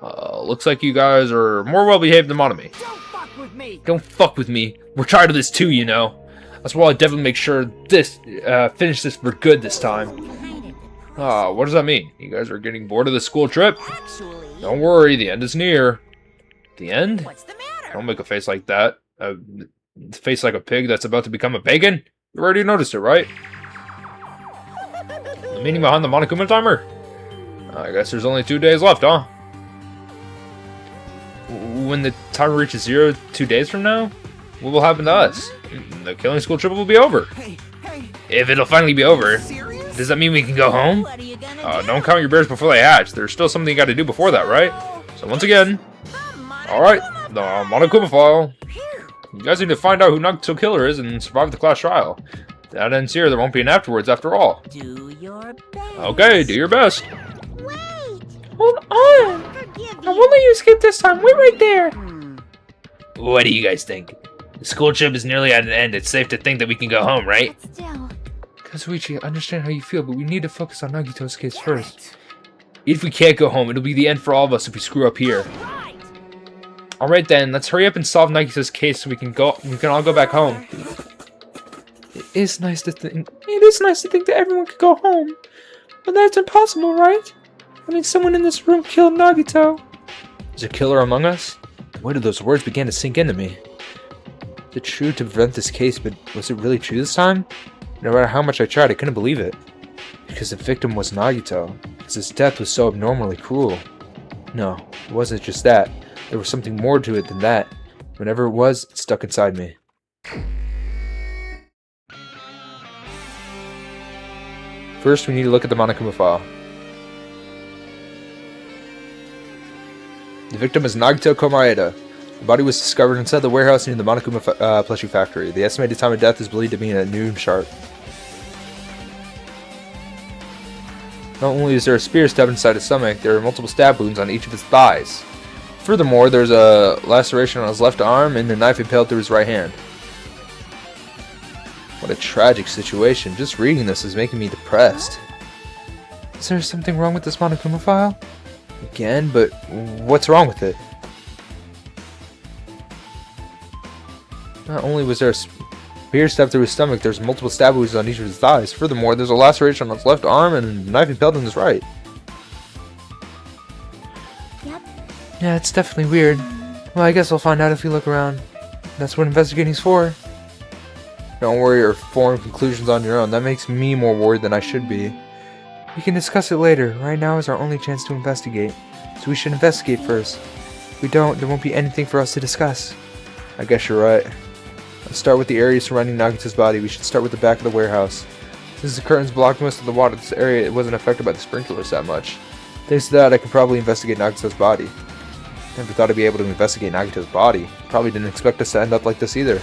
Looks like you guys are more well-behaved than Monami. Don't fuck with me. Don't fuck with me. We're tired of this too, you know. That's why I definitely make sure finish this for good this time. What does that mean? You guys are getting bored of the school trip? Actually, Don't worry, the end is near. The end? What's the matter? Don't make a face like that. A face like a pig that's about to become a pagan? You already noticed it, right? The meaning behind the Monokuma timer? I guess there's only 2 days left, huh? When the timer reaches 0 2 days from now, what will happen to us? The killing school trip will be over. Hey, If it'll finally be over, serious? does that mean we can go home? What are you gonna do? Don't count your bears before they hatch. There's still something you gotta do before that, right? So once again, alright, the Monokuma file. You guys need to find out who Nagito Killer is and survive the class trial. If that ends here, there won't be an afterwards after all. Do your best. Okay, do your best. Wait! Hold on! Forgive I won't let you escape this time. Wait right there. What do you guys think? The school trip is nearly at an end. It's safe to think that we can go home, right? But still, Kazuichi, I understand how you feel, but we need to focus on Nagito's case first. If we can't go home, it'll be the end for all of us if we screw up here. Right. Alright then, let's hurry up and solve Nagito's case so we can all go back home. It is nice to think that everyone could go home. But that's impossible, right? I mean, someone in this room killed Nagito. Is a killer among us? The weight of those words began to sink into me. Is it true to prevent this case, but was it really true this time? No matter how much I tried, I couldn't believe it. Because the victim was Nagito. Because his death was so abnormally cruel. No, it wasn't just that. There was something more to it than that. Whatever it was, it stuck inside me. First, we need to look at the Monokuma file. The victim is Nagito Komaeda. The body was discovered inside the warehouse near the Monokuma plushie factory. The estimated time of death is believed to be at noon sharp. Not only is there a spear stabbed inside his stomach, there are multiple stab wounds on each of his thighs. Furthermore, there's a laceration on his left arm and a knife impaled through his right hand. What a tragic situation. Just reading this is making me depressed. Is there something wrong with this Monokuma file? Again, but what's wrong with it? Not only was there a spear stabbed through his stomach, there's multiple stab wounds on each of his thighs. Furthermore, there's a laceration on his left arm and a knife impaled in his right. yep. Yeah, it's definitely weird. Well, I guess I'll find out if we look around. That's what investigating's for. Don't worry or form conclusions on your own. That makes me more worried than I should be. We can discuss it later. Right now is our only chance to investigate. So we should investigate first. If we don't, there won't be anything for us to discuss. I guess you're right. Let's start with the area surrounding Nagito's body. We should start with the back of the warehouse. Since the curtains blocked most of the water, this area it wasn't affected by the sprinklers that much. Thanks to that, I can probably investigate Nagito's body. Never thought I'd be able to investigate Nagito's body. Probably didn't expect us to end up like this either.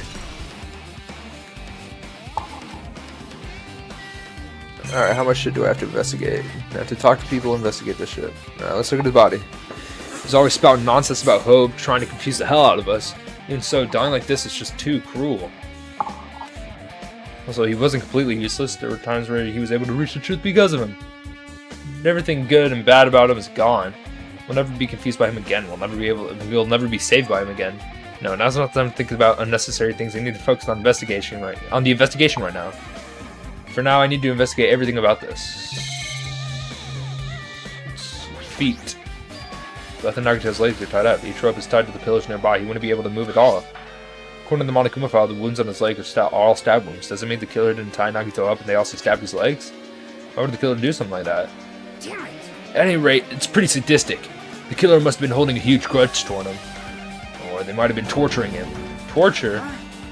Alright, how much shit do I have to investigate? I have to talk to people, investigate this shit. Alright, let's look at his body. He's always spouting nonsense about Hope, trying to confuse the hell out of us. Even so, dying like this is just too cruel. Also, he wasn't completely useless. There were times where he was able to reach the truth because of him. Everything good and bad about him is gone. We'll never be confused by him again. We'll never be saved by him again. No, now's not the time to think about unnecessary things. I need to focus on the investigation right now. For now, I need to investigate everything about this. Feet. Both of Nagito's legs are tied up. Each rope is tied to the pillars nearby. He wouldn't be able to move at all. According to the Monokuma file, the wounds on his leg are all stab wounds. Does it mean the killer didn't tie Nagito up and they also stabbed his legs? Why would the killer do something like that? Damn it. At any rate, it's pretty sadistic. The killer must have been holding a huge grudge toward him. Or they might have been torturing him. Torture?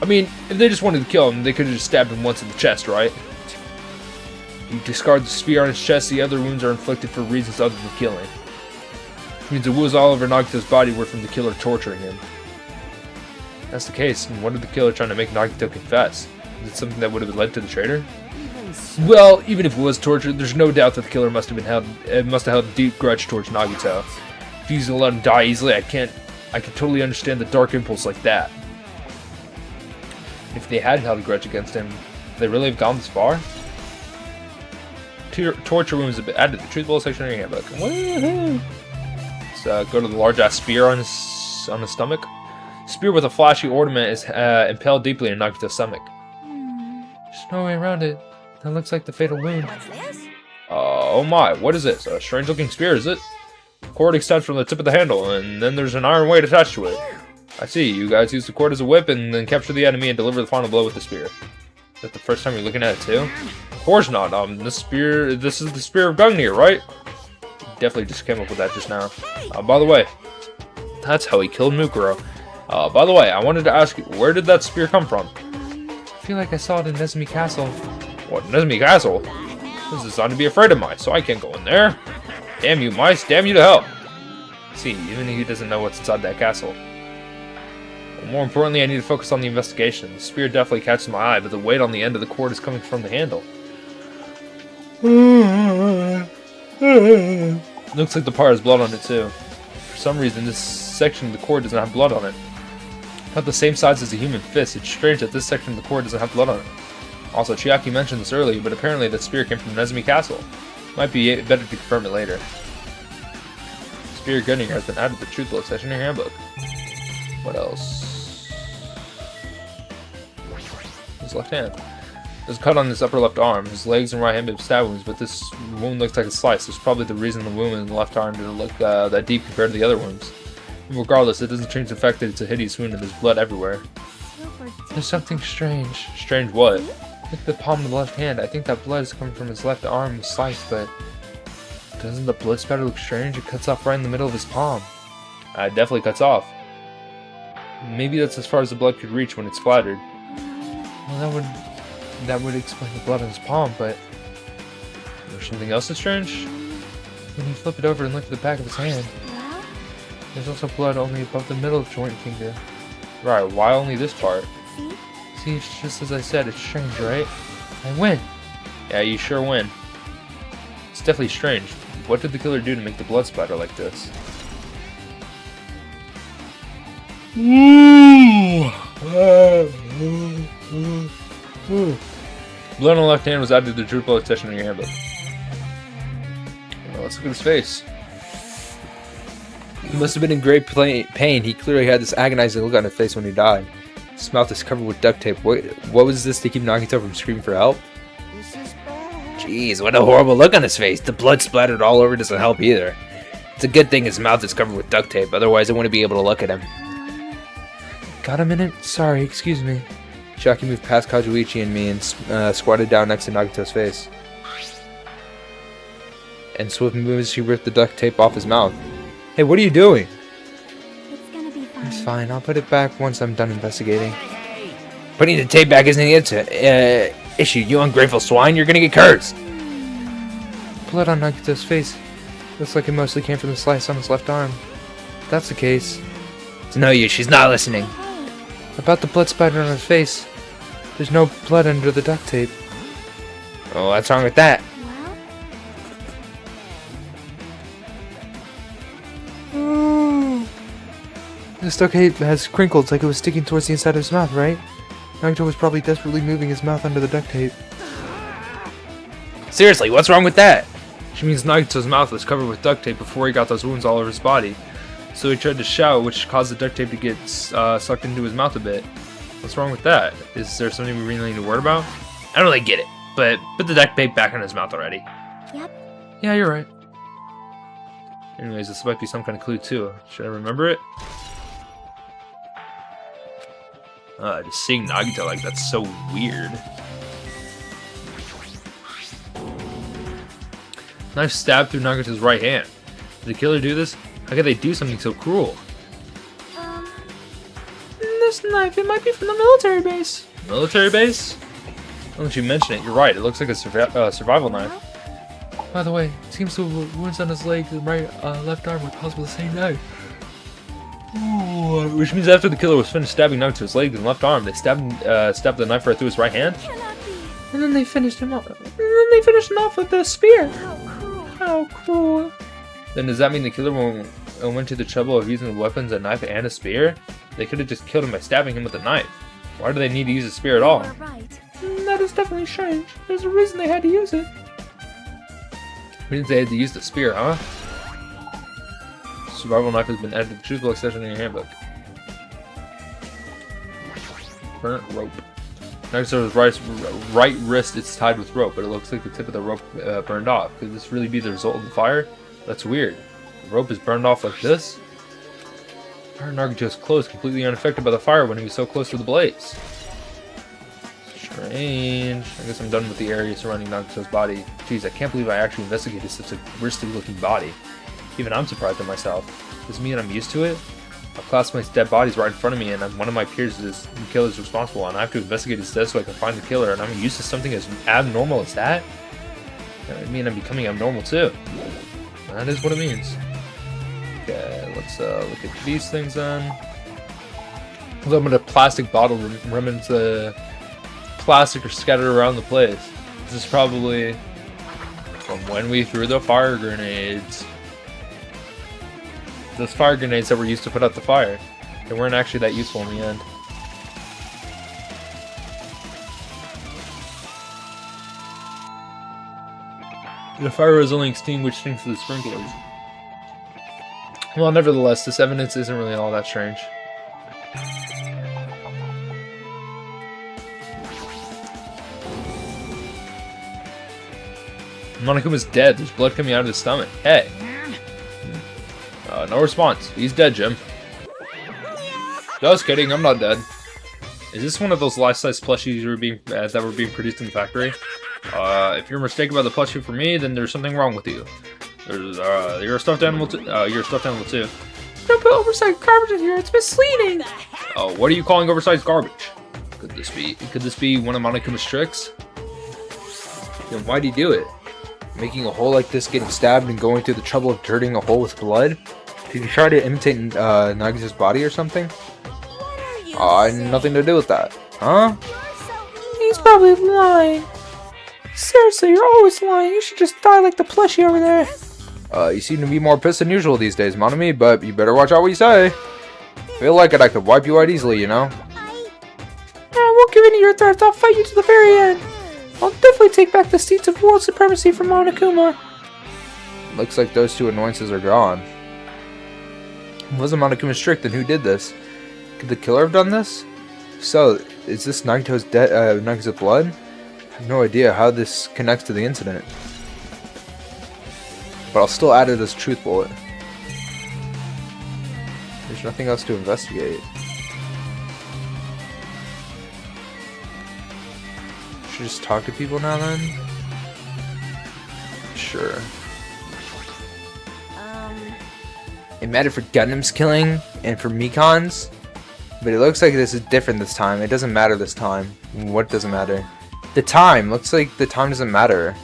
I mean, if they just wanted to kill him, they could have just stabbed him once in the chest, right? You discard the spear on his chest, the other wounds are inflicted for reasons other than killing. Which means the wounds all over Nagito's body were from the killer torturing him. If that's the case, and what did the killer trying to make Nagito confess? Is it something that would have led to the traitor? Well, even if it was torture, there's no doubt that the killer must have held a deep grudge towards Nagito. If he's gonna let him die easily, I can totally understand the dark impulse like that. If they hadn't held a grudge against him, would they really have gone this far? Torture wounds have been added to the truth bullet section of your handbook. Woohoo! Let's go to the large ass spear on his stomach. Spear with a flashy ornament is impaled deeply in Nagito's stomach. There's no way around it. That looks like the fatal wound. What's this? Oh my, what is this? A strange looking spear, is it? cord extends from the tip of the handle, and then there's an iron weight attached to it. I see. You guys use the cord as a whip and then capture the enemy and deliver the final blow with the spear. Is that the first time you're looking at it too? Of course not. This is the spear of Gungnir, right? Definitely just came up with that just now. By the way, that's how he killed Mukuro. By the way, I wanted to ask you, where did that spear come from? I feel like I saw it in Nezumi Castle. What, Nezumi Castle? This is designed to be afraid of mice, so I can't go in there. Damn you mice, damn you to hell. See, even he doesn't know what's inside that castle. But more importantly, I need to focus on the investigation. The spear definitely catches my eye, but the weight on the end of the cord is coming from the handle. Looks like the part has blood on it too. For some reason, this section of the cord doesn't have blood on it. About the same size as a human fist, it's strange that this section of the cord doesn't have blood on it. Also, Chiaki mentioned this earlier, but apparently that spear came from Nezumi Castle. Might be better to confirm it later. Spear Gunning has been added to the Truth Book section in your handbook. What else? His left hand. There's a cut on his upper left arm. His legs and right hand have been stab wounds, but this wound looks like a slice. It's probably the reason the wound in the left arm didn't look that deep compared to the other wounds. Regardless, it doesn't change the fact that it's a hideous wound and there's blood everywhere. There's something strange. Strange what? Look at the palm of the left hand. I think that blood is coming from his left arm sliced, but doesn't the blood spatter look strange? It cuts off right in the middle of his palm. It definitely cuts off. Maybe that's as far as the blood could reach when it's splattered. Well, that would explain the blood on his palm, but there's something else that's strange. When you flip it over and look at the back of his hand, there's also blood only above the middle joint finger. Right, why only this part? See, it's just as I said, it's strange, right? I win! Yeah, you sure win. It's definitely strange. What did the killer do to make the blood splatter like this? Blood on the left hand was added to the Truth Book section in your handbook. Well, let's look at his face. He must have been in great pain. He clearly had this agonizing look on his face when he died. His mouth is covered with duct tape. What was this to keep Nagito from screaming for help? Jeez, what a horrible look on his face. The blood splattered all over doesn't help either. It's a good thing his mouth is covered with duct tape, otherwise I wouldn't be able to look at him. Got a minute? Sorry, excuse me. Chiaki moved past Kazuichi and me and squatted down next to Nagito's face. And swift moves, she ripped the duct tape off his mouth. Hey, what are you doing? It's gonna be fine. It's fine. I'll put it back once I'm done investigating. Putting the tape back isn't the issue. You ungrateful swine. You're gonna get cursed. Blood on Nagito's face. Looks like it mostly came from the slice on his left arm. If that's the case, it's no use. She's not listening. About the blood spatter on his face. There's no blood under the duct tape. Oh, what's wrong with that? This duct tape has crinkles like it was sticking towards the inside of his mouth, right? Nagito was probably desperately moving his mouth under the duct tape. Seriously, what's wrong with that? Which means Nagito's mouth was covered with duct tape before he got those wounds all over his body. So he tried to shout, which caused the duct tape to get sucked into his mouth a bit. What's wrong with that? Is there something we really need to worry about? I don't really get it, but put the duct tape back in his mouth already. Yep. Yeah, you're right. Anyways, this might be some kind of clue too. Should I remember it? Just seeing Nagito like that's so weird. Knife stabbed through Nagito's right hand. Did the killer do this? How could they do something so cruel? This knife, it might be from the military base. Military base? Now that you mention it, you're right. It looks like a survival knife. By the way, it seems the wounds on his leg and left arm were caused by the same knife. Ooh, which means after the killer was finished stabbing Nagito's his leg and left arm, they stabbed the knife right through his right hand. And then they finished him off. With the spear. How cruel. Then does that mean the killer went to the trouble of using the weapons, a knife and a spear? They could have just killed him by stabbing him with a knife. Why do they need to use a spear at all? That is definitely strange. There's a reason they had to use it. Means they had to use the spear, huh? Survival knife has been added to the Truth Book section in your handbook. Burnt rope. Nagito's right wrist is tied with rope, but it looks like the tip of the rope burned off. Could this really be the result of the fire? That's weird. The rope is burned off like this. Our Nagito's clothes completely unaffected by the fire when he was so close to the blaze. Strange. I guess I'm done with the area surrounding Nagito's body. Jeez, I can't believe I actually investigated such a grisly looking body. Even I'm surprised at myself. Does it mean I'm used to it? My classmate's dead body's right in front of me, and one of my peers is the killer's responsible, and I have to investigate his death so I can find the killer, and I'm used to something as abnormal as that? That would mean I'm becoming abnormal too. That is what it means. Okay, let's look at these things then. A little bit of plastic bottle remnants, plastic are scattered around the place. This is probably from when we threw the fire grenades. Those fire grenades that were used to put out the fire. They weren't actually that useful in the end. The fire was only extinguished thanks to the sprinklers. Well, nevertheless, this evidence isn't really all that strange. Monokuma's dead. There's blood coming out of his stomach. Hey. No response. He's dead, Jim. Just kidding. I'm not dead. Is this one of those life-size plushies that were being produced in the factory? If you're mistaken about the plushie for me, then there's something wrong with you. You're a stuffed animal too. You're a stuffed animal too. Don't put oversized garbage in here. It's misleading. Oh, what are you calling oversized garbage? Could this be one of Monokuma's tricks? Then why'd he do it? Making a hole like this, getting stabbed, and going through the trouble of dirtying a hole with blood? Did he try to imitate Nagito's body or something? Nothing to do with that. Huh? He's probably lying. Seriously, you're always lying. You should just die like the plushie over there. You seem to be more pissed than usual these days, Monami, but you better watch out what you say. Feel like it, I could wipe you out easily, you know? I won't give in to your threats. I'll fight you to the very end. I'll definitely take back the seats of world supremacy from Monokuma. Looks like those two annoyances are gone. Wasn't Monokuma's trick, then who did this? Could the killer have done this? So, is this Nagito's blood? I have no idea how this connects to the incident. But I'll still add it as truth bullet. There's nothing else to investigate. Should just talk to people now then? Sure. It mattered for Gundam's killing and for Mikan's, but it looks like this is different this time. It doesn't matter this time. What doesn't matter? The time! Looks like the time doesn't matter.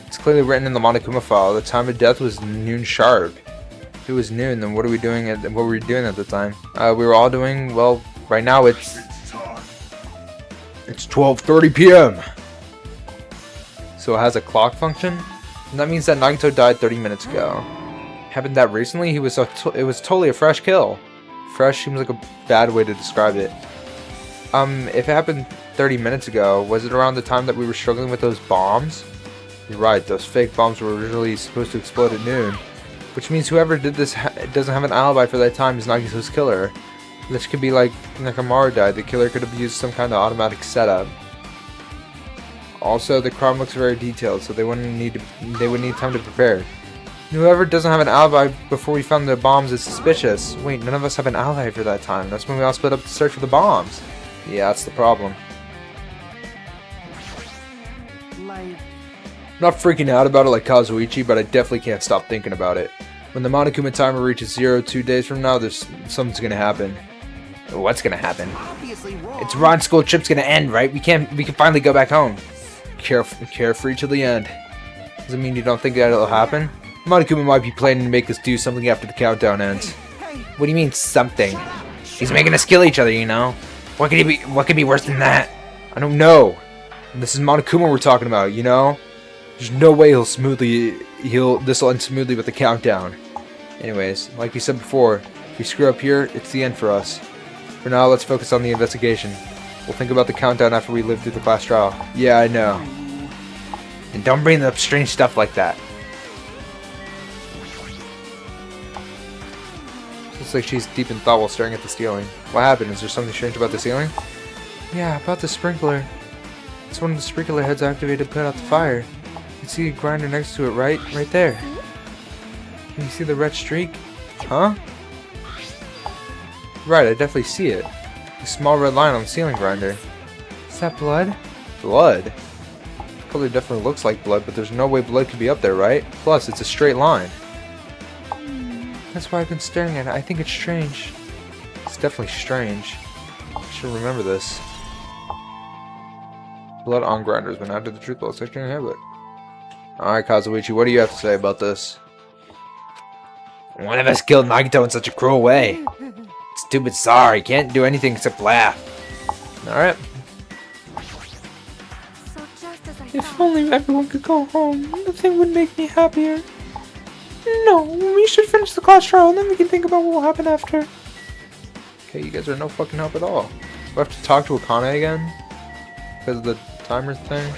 It's clearly written in the Monokuma file. The time of death was noon sharp. If it was noon, then what were we doing at the time? We were all doing, well, right now it's 12:30 p.m. So it has a clock function? And that means that Nagito died 30 minutes ago. Happened that recently? It was totally a fresh kill. Fresh seems like a bad way to describe it. If it happened 30 minutes ago, was it around the time that we were struggling with those bombs? You're right, those fake bombs were originally supposed to explode at noon. Which means whoever did this doesn't have an alibi for that time is Nagito's killer. This could be like Nakamaru died. The killer could have used some kind of automatic setup. Also, the crime looks very detailed, so they would need time to prepare. Whoever doesn't have an alibi before we found the bombs is suspicious. Wait, none of us have an alibi for that time. That's when we all split up to search for the bombs. Yeah, that's the problem. I'm not freaking out about it like Kazuichi, but I definitely can't stop thinking about it. When the Monokuma timer reaches 2 days from now, something's gonna happen. What's gonna happen? It's Ron School trip's gonna end, right? We can finally go back home. Carefree till the end. Does it mean you don't think that it'll happen? Monokuma might be planning to make us do something after the countdown ends. What do you mean, something? He's making us kill each other, you know? What could be worse than that? I don't know. This is Monokuma we're talking about, you know? There's no way this will end smoothly with the countdown. Anyways, like we said before, if we screw up here, it's the end for us. For now, let's focus on the investigation. We'll think about the countdown after we live through the class trial. Yeah, I know. And don't bring up strange stuff like that. Looks like she's deep in thought while staring at the ceiling. What happened? Is there something strange about the ceiling? Yeah, about the sprinkler. It's one of the sprinkler heads activated to put out the fire. You see a grinder next to it, right there. Can you see the red streak? Huh? Right, I definitely see it. A small red line on the ceiling grinder. Is that blood? Blood? Probably definitely looks like blood, but there's no way blood could be up there, right? Plus, it's a straight line. That's why I've been staring at it. I think it's strange. It's definitely strange. I should remember this. Blood on grinders when added to the truth blood section in your habit. Alright, Kazuichi, what do you have to say about this? One of us killed Nagito in such a cruel way. It's too bizarre. He can't do anything except laugh. Alright. So just as I If thought. only everyone could go home, nothing would make me happier. No, we should finish the class trial and then we can think about what will happen after. Okay, you guys are no fucking help at all. Do I have to talk to Akane again? Because of the timer thing?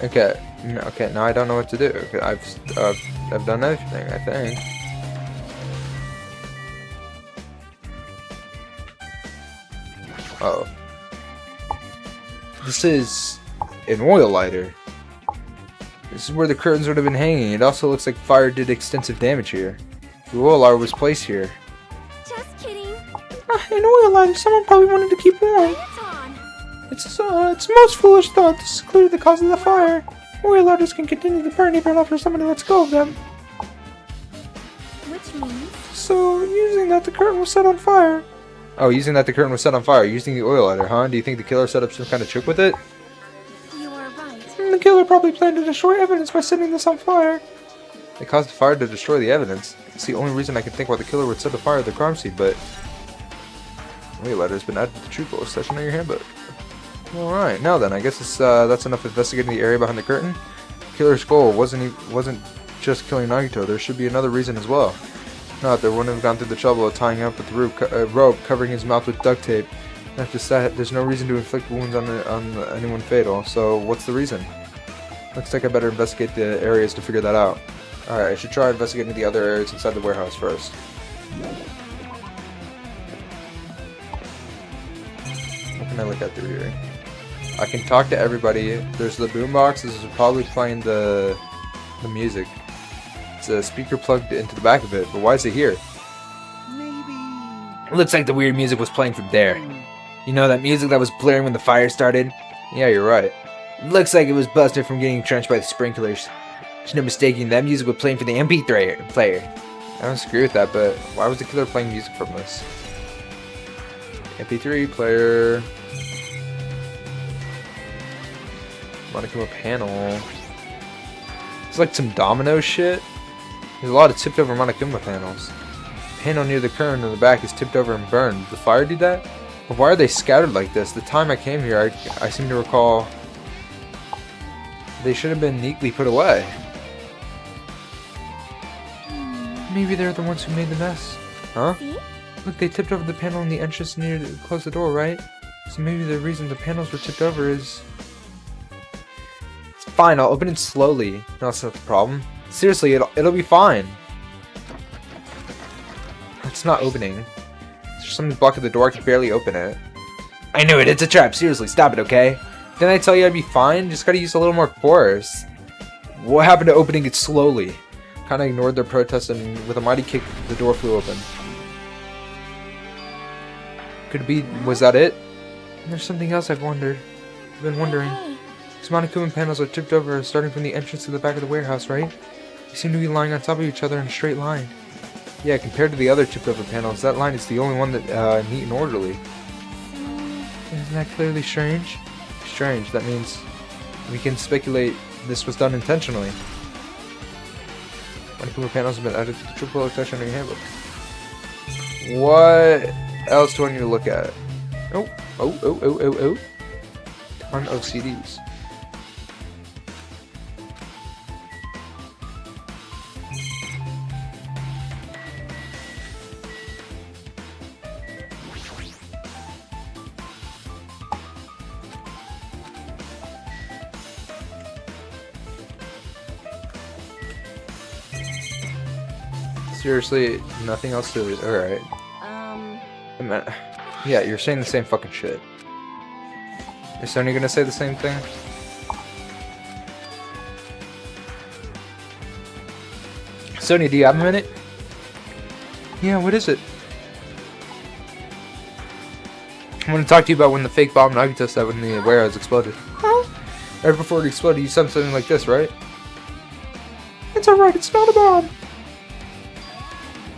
Okay. Okay, now I don't know what to do. Okay, I've done everything, I think. Oh. This is an oil lighter. This is where the curtains would have been hanging. It also looks like fire did extensive damage here. The oil lighter was placed here. Just kidding. An oil lighter someone probably wanted to keep warm. It's on. It's most foolish thought. This is clearly the cause of the fire. Oil lighters can continue to burn even after somebody lets go of them. Which means So, using that, the curtain was set on fire. Oh, using that the curtain was set on fire. Using the oil lighter, huh? Do you think the killer set up some kind of trick with it? you are right. And the killer probably planned to destroy evidence by setting this on fire. They caused the fire to destroy the evidence. It's the only reason I can think why the killer would set the fire to the crime scene, but... Oil lighter has been added to the truth bullet section of your handbook. Alright, now then, I guess that's enough investigating the area behind the curtain. The killer's goal wasn't just killing Nagito. There should be another reason as well. Not, they wouldn't have gone through the trouble of tying up with the rope, covering his mouth with duct tape. After that, there's no reason to inflict wounds on anyone fatal. So, what's the reason? Looks like I better investigate the areas to figure that out. Alright, I should try investigating the other areas inside the warehouse first. What can I look at through here? I can talk to everybody. There's the boombox. This is probably playing the music. It's a speaker plugged into the back of it, but why is it here? Maybe. It looks like the weird music was playing from there. You know that music that was blaring when the fire started? Yeah, you're right. It looks like it was busted from getting trenched by the sprinklers. There's no mistaking that music was playing from the MP3 player. I don't disagree with that, but why was the killer playing music from this? MP3 player. Monokuma panel. It's like some domino shit. There's a lot of tipped over Monokuma panels. The panel near the curtain in the back is tipped over and burned. Did the fire do that? But why are they scattered like this? The time I came here, I seem to recall they should have been neatly put away. Maybe they're the ones who made the mess. Huh? See? Look, they tipped over the panel in the entrance near to close the door, right? So maybe the reason the panels were tipped over is... It's fine, I'll open it slowly. No, that's not the problem. Seriously, it'll be fine. It's not opening. There's something blocking the door, I can barely open it. I knew it, it's a trap. Seriously, stop it, okay? Didn't I tell you I'd be fine? Just gotta use a little more force. What happened to opening it slowly? Kinda ignored their protest and with a mighty kick, the door flew open. Could it be, was that it? And there's something else I've been wondering. Hey, These Monokuma panels are tipped over starting from the entrance to the back of the warehouse, right? They seem to be lying on top of each other in a straight line. Yeah, compared to the other tipped over panels, that line is the only one that neat and orderly. Isn't that clearly strange? Strange, that means we can speculate this was done intentionally. Monokuma panels have been added to the triple section in your handbook. What else do I need to look at? Oh. Ton of CDs. Seriously, nothing else to... Alright. Yeah, you're saying the same fucking shit. Is Sony gonna say the same thing? Sonya, do you have a minute? Yeah, what is it? I want to talk to you about when the fake bomb Nagito said when the warehouse exploded. Huh? Right before it exploded, you said something like this, right? It's alright, it's not a bomb.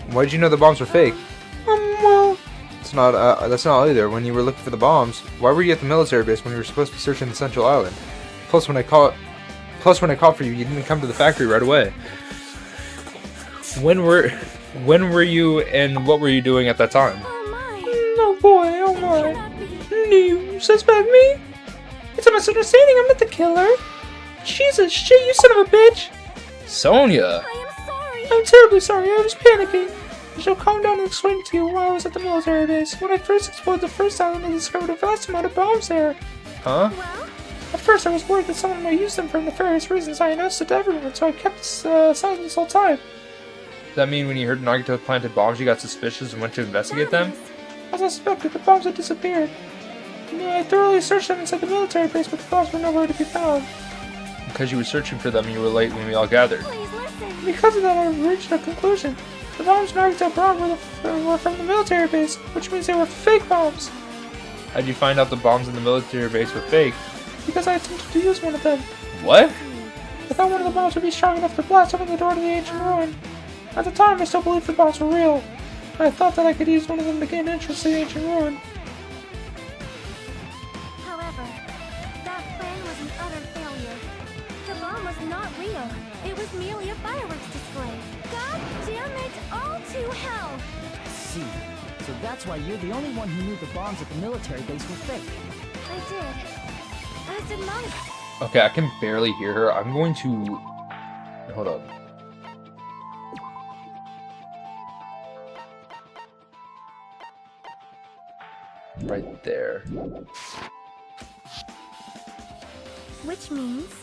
Why did you know the bombs were fake? Well, It's not. That's not either. When you were looking for the bombs, why were you at the military base when you were supposed to be searching the Central Island? Plus, when I called for you, you didn't come to the factory right away. When were you and what were you doing at that time? Oh my. oh boy, oh my. Cannot be. You suspect me? It's a misunderstanding, I'm not the killer. Jesus, shit, you son of a bitch. Sonya. I am sorry. I'm terribly sorry, I was panicking. I shall calm down and explain to you why I was at the military base. When I first exploded the first island, I discovered a vast amount of bombs there. Huh? Well, At first, I was worried that someone might use them for nefarious reasons. I announced it to everyone, so I kept silent this whole time. Does that mean when you heard Nagito planted bombs, you got suspicious and went to investigate them? As I suspected, the bombs had disappeared. I thoroughly searched them inside the military base, but the bombs were nowhere to be found. Because you were searching for them, you were late when we all gathered. please listen. Because of that, I reached a conclusion. The bombs Nagito brought were from the military base, which means they were fake bombs. How'd you find out the bombs in the military base were fake? Because I attempted to use one of them. What? I thought one of the bombs would be strong enough to blast open the door to the ancient ruin. At the time, I still believed the bombs were real. I thought that I could use one of them to gain entrance to the ancient ruin. However, that plan was an utter failure. The bomb was not real. It was merely a fireworks display. God damn it, all to hell! I see. So that's why you're the only one who knew the bombs at the military base were fake. I did. As did Monica. Okay, I can barely hear her. I'm going to... Hold up. Right there. Which means...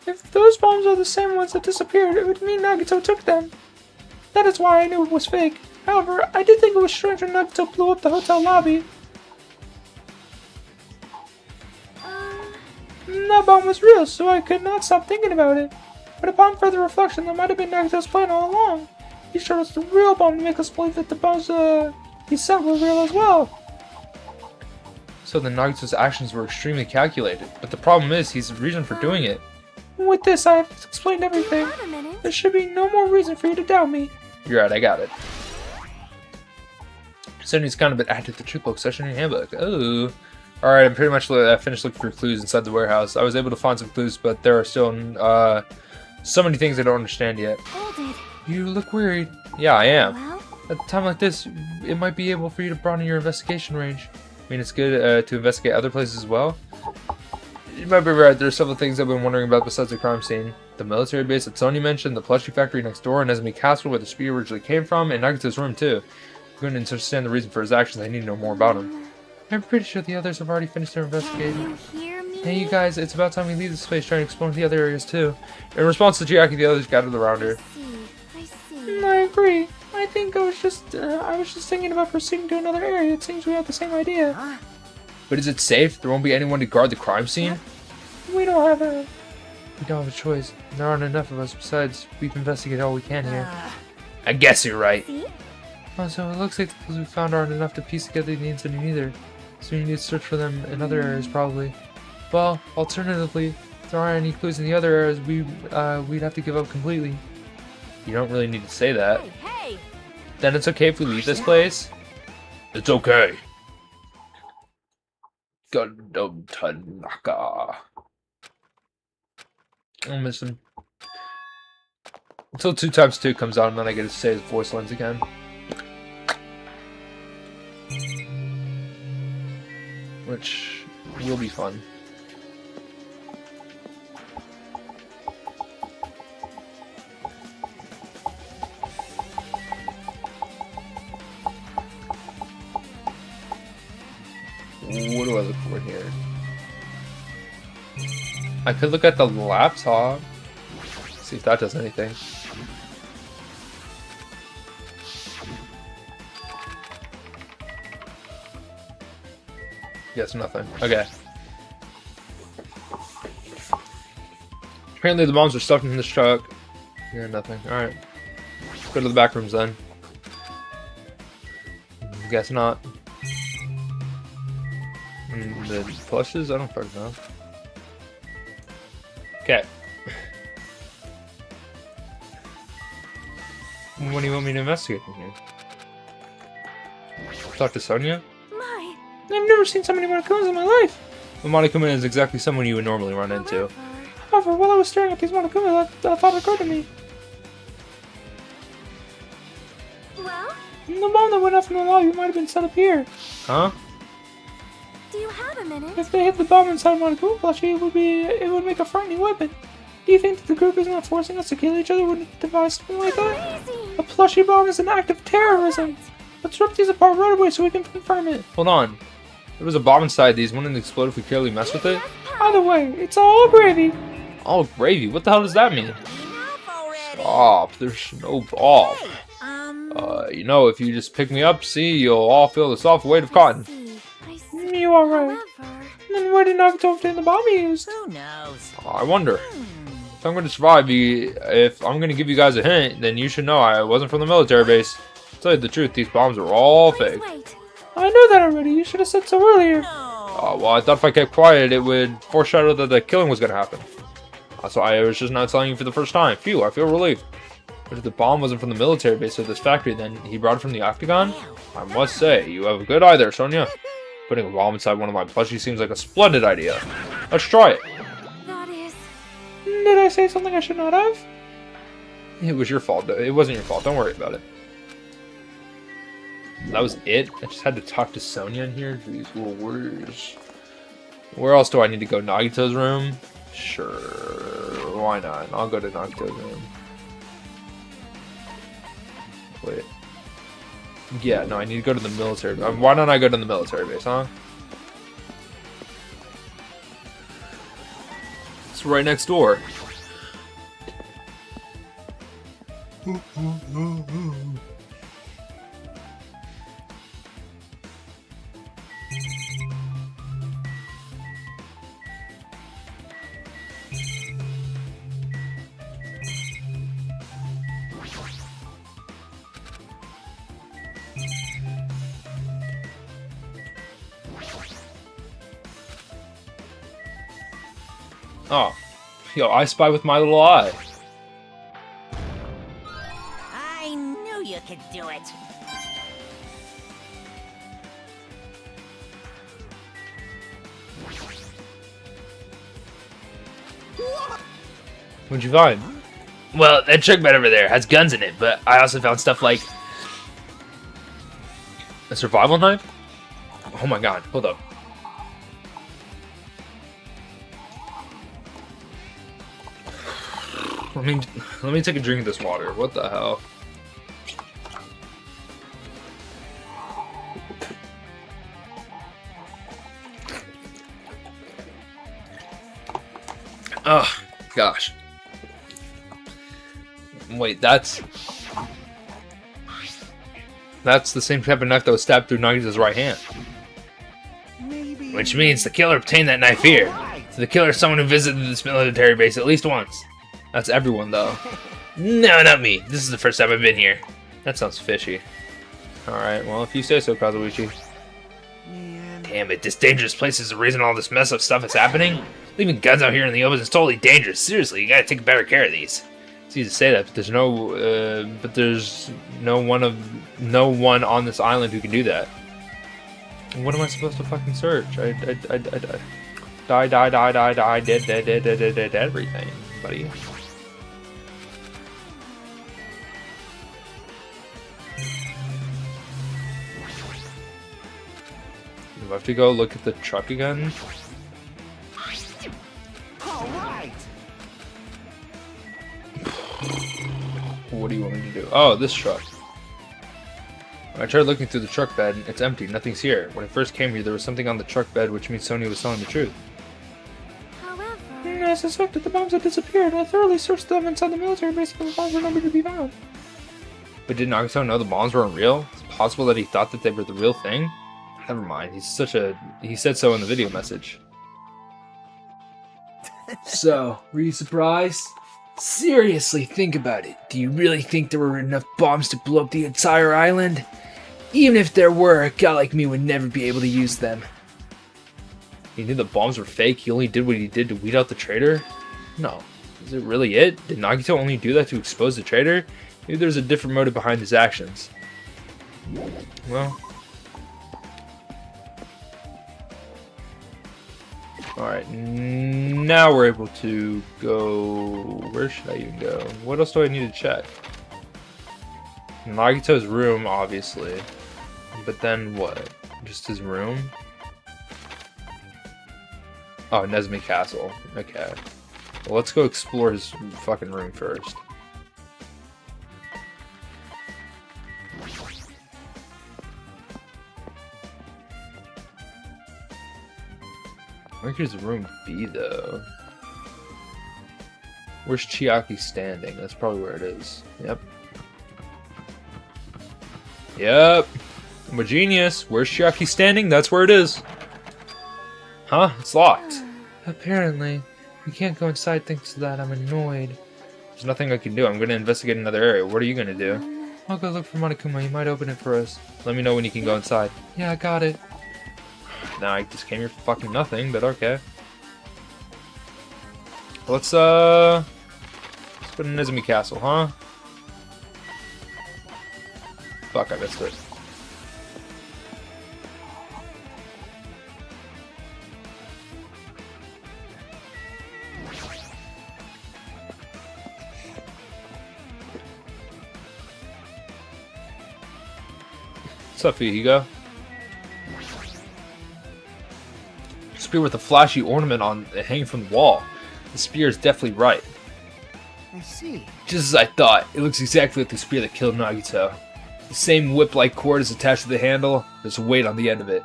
If those bombs are the same ones that disappeared, it would mean Nagito took them. That is why I knew it was fake. However, I did think it was strange when Nagito blew up the hotel lobby. That bomb was real, so I could not stop thinking about it. But upon further reflection, that might have been Nagito's plan all along. He showed us the real bomb to make us believe that the bombs he sent were real as well. So the Nagito's actions were extremely calculated, but the problem is he's the reason for doing it. With this, I have explained everything. Wait a minute. There should be no more reason for you to doubt me. You're right, I got it. Sonya's kind of been added to the Trick Book session in your handbook. Oh. Alright, I'm pretty much finished looking for clues inside the warehouse. I was able to find some clues, but there are still so many things I don't understand yet. Hold it. You look worried. Yeah, I am. Well, At a time like this, it might be able for you to broaden your investigation range. I mean, it's good to investigate other places as well. You might be right, there's several things I've been wondering about besides the crime scene. The military base that Sonya mentioned, the plushie factory next door, Nezumi Castle where the spear originally came from, and Nagito's room too. If I'm going to understand the reason for his actions, I need to know more about him. I'm pretty sure the others have already finished their investigating. you hear me? Hey you guys, it's about time we leave this place, trying to explore the other areas too. In response to Jackie, the others gathered around her. I see. I agree. I think I was just thinking about proceeding to another area. It seems we have the same idea. But is it safe? There won't be anyone to guard the crime scene? We don't have a... We don't have a choice. There aren't enough of us. Besides, we've investigated all we can here. I guess you're right. See? Oh, so it looks like the clues we found aren't enough to piece together the incident either. So you need to search for them in other areas, probably. Well, alternatively, if there aren't any clues in the other areas, we'd have to give up completely. You don't really need to say that. Hey! Then it's okay if we leave this place? It's okay. Gundam Tanaka. I'll miss him. Until 2 times 2 comes out and then I get to say his voice lines again. Which will be fun. What do I look for here? I could look at the laptop. See if that does anything. Yes, nothing. Okay. Apparently the bombs are stuffed in this truck. Yeah, nothing. Alright. Go to the back rooms then. Guess not. The plushes? I don't fucking know. Okay. What do you want me to investigate in here? Talk to Sonia? My. I've never seen so many Monokumas in my life. Well, Monokuma is exactly someone you would normally run into. However, while I was staring at these Monokumas, a thought occurred to me. Well, The bomb that went off in the lobby might have been set up here. Huh? do you have a minute? If they hit the bomb inside Monokuma plushie, it would make a frightening weapon. Do you think that the group is not forcing us to kill each other when it devises something like that? Crazy. A plushie bomb is an act of terrorism. Let's rip these apart right away so we can confirm it. Hold on. There was a bomb inside these. Wouldn't it explode if we carefully mess with it? Either way, it's all gravy. Oh, gravy. What the hell does that mean? Enough already. Stop. There's no bomb. Hey, You know, if you just pick me up, see, you'll all feel the soft weight of cotton. I see. You are right. However, Then where did Nagato obtain the bomb he used? who knows? I wonder. If I'm going to survive, if I'm going to give you guys a hint, then you should know I wasn't from the military base. To tell you the truth, these bombs are all please fake. wait. I know that already. You should have said so earlier. No. Well, I thought if I kept quiet, it would foreshadow that the killing was going to happen. So I was just not telling you for the first time. Phew, I feel relieved. But if the bomb wasn't from the military base or this factory, then he brought it from the Octagon? I must say, you have a good eye there, Sonia. Putting a bomb inside one of my plushies seems like a splendid idea. Let's try it. That is. Did I say something I should not have? It was your fault. It wasn't your fault. Don't worry about it. That was it? I just had to talk to Sonia in here? Jeez, Louise. Where else do I need to go? Nagito's room? Sure. Why not? I'll go to Nagito's room. Wait. Yeah, no, I need to go to the military. Why don't I go to the military base, huh? It's right next door. Oh. Yo, I spy with my little eye. I knew you could do it. What'd you find? Well, that truck bed over there has guns in it, but I also found stuff like a survival knife. Oh my god, hold up. Let me take a drink of this water. What the hell? Oh gosh. Wait, that's the same type of knife that was stabbed through Nagito's right hand. Maybe. Which means the killer obtained that knife here. So the killer is someone who visited this military base at least once. That's everyone, though. No, not me. This is the first time I've been here. That sounds fishy. Alright, well, if you say so, Kazuichi. Man. Damn it, this dangerous place is the reason all this mess of stuff is happening? Leaving guns out here in the open is totally dangerous. Seriously, you gotta take better care of these. It's easy to say that, but there's no one on this island who can do that. What am I supposed to fucking search? Did everything, buddy. Do I have to go look at the truck again? All right. What do you want me to do? Oh, this truck. I tried looking through the truck bed. It's empty. Nothing's here. When I first came here, there was something on the truck bed, which means Sonia was telling the truth. However, I suspected the bombs had disappeared. I thoroughly searched them inside the military base, but the bombs were nowhere to be found. But did Nagato know the bombs weren't real? It's possible that he thought that they were the real thing? Never mind. He said so in the video message. So, were you surprised? Seriously, think about it. Do you really think there were enough bombs to blow up the entire island? Even if there were, a guy like me would never be able to use them. He knew the bombs were fake. He only did what he did to weed out the traitor? No. Is it really it? Did Nagito only do that to expose the traitor? Maybe there's a different motive behind his actions. Well. Alright, now we're able to go... Where should I even go? What else do I need to check? Nagito's room, obviously. But then what? Just his room? Oh, Nezumi Castle. Okay. Well, let's go explore his fucking room first. Where could his room be, though? Where's Chiaki standing? That's probably where it is. Yep. Yep. I'm a genius. Where's Chiaki standing? That's where it is. Huh? It's locked. Apparently. We can't go inside thanks to that. I'm annoyed. There's nothing I can do. I'm going to investigate another area. What are you going to do? I'll go look for Monokuma. He might open it for us. Let me know when you can go inside. Yeah, I got it. Now I just came here for fucking nothing, but okay. Let's go to Nezumi Castle, huh? Fuck, I missed it. What's up, Higo? Spear with a flashy ornament on hanging from the wall. The spear is definitely right. I see. Just as I thought, it looks exactly like the spear that killed Nagito. The same whip-like cord is attached to the handle. There's a weight on the end of it.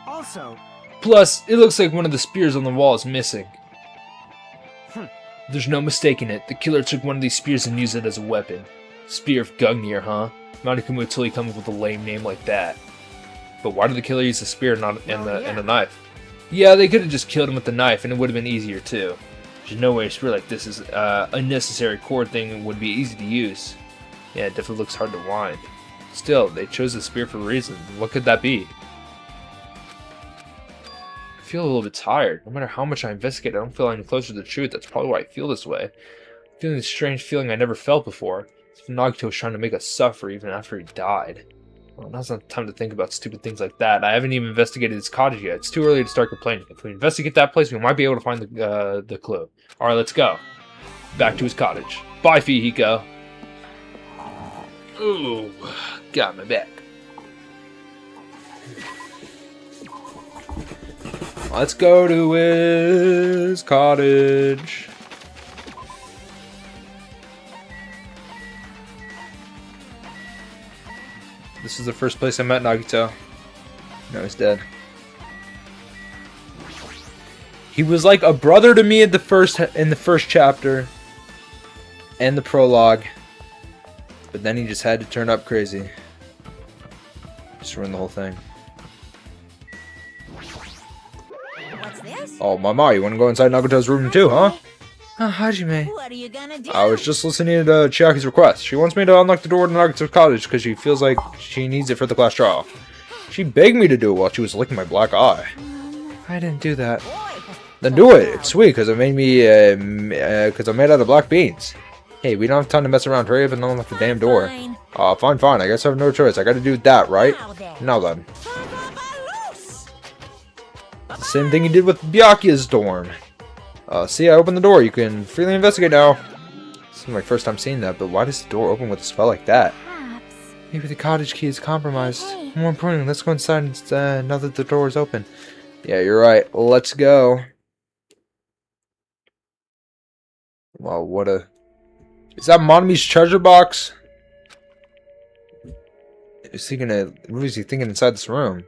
Also, Plus, it looks like one of the spears on the wall is missing. There's no mistaking it. The killer took one of these spears and used it as a weapon. Spear of Gungnir, huh? Monokuma would totally come up with a lame name like that. But why did the killer use a spear and a knife? Yeah, they could have just killed him with the knife and it would have been easier too. There's no way a spear like this is unnecessary cord thing would be easy to use. Yeah, it definitely looks hard to wind. Still, they chose the spear for a reason. What could that be? I feel a little bit tired. No matter how much I investigate, I don't feel any closer to the truth. That's probably why I feel this way. I'm feeling this strange feeling I never felt before. As if Nagito was trying to make us suffer even after he died. Well, now's not the time to think about stupid things like that. I haven't even investigated his cottage yet. It's too early to start complaining. If we investigate that place, we might be able to find the clue. Alright, let's go. Back to his cottage. Bye, Fihiko. Ooh, got my back. Let's go to his cottage. This is the first place I met Nagito. No, he's dead. He was like a brother to me in the first chapter and the prologue, but then he just had to turn up crazy. Just ruin the whole thing. What's this? Oh, Mama, you want to go inside Nagito's room too, huh? Hajime. What are you gonna do? I was just listening to Chiaki's request. She wants me to unlock the door to Nagito's cottage because she feels like she needs it for the class trial. She begged me to do it while she was licking my black eye. I didn't do that. Then do it. It's sweet because it made me, because I'm made out of black beans. Hey, we don't have time to mess around. Hurry up and unlock the damn door. Fine. Fine. I guess I have no choice. I gotta do that, right? Now then. Now then. The same thing you did with Byakuya's dorm. See, I opened the door. You can freely investigate now. This is my first time seeing that, but why does the door open with a spell like that? Perhaps. Maybe the cottage key is compromised. Hey. More importantly, let's go inside now that the door is open. Yeah, you're right. Let's go. Wow, what a... Is that Monomi's treasure box? What is he thinking inside this room?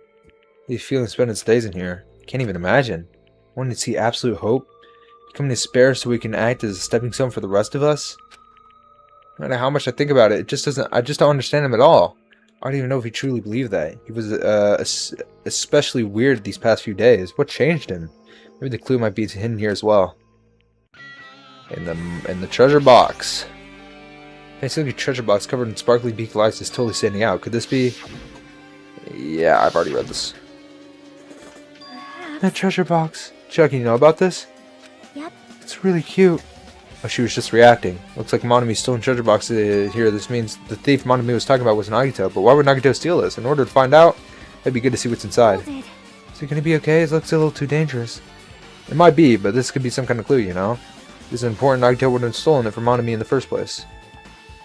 He's feeling spending his days in here. Can't even imagine. Wanting to see absolute hope? Becoming his spare so we can act as a stepping stone for the rest of us? No matter how much I think about it, it just doesn't. I just don't understand him at all. I don't even know if he truly believed that. He was especially weird these past few days. What changed him? Maybe the clue might be hidden here as well. In the treasure box. Basically, treasure box covered in sparkly beak lights is totally standing out. Could this be? Yeah, I've already read this. That treasure box. Chucky, you know about this? Yep. It's really cute. Oh, she was just reacting. Looks like Monami's stolen treasure box here. This means the thief Monami was talking about was Nagito. But why would Nagito steal this? In order to find out, it'd be good to see what's inside. Hold it. Is it gonna be okay? It looks a little too dangerous. It might be, but this could be some kind of clue, you know? This is important. Nagito wouldn't have stolen it from Monami in the first place.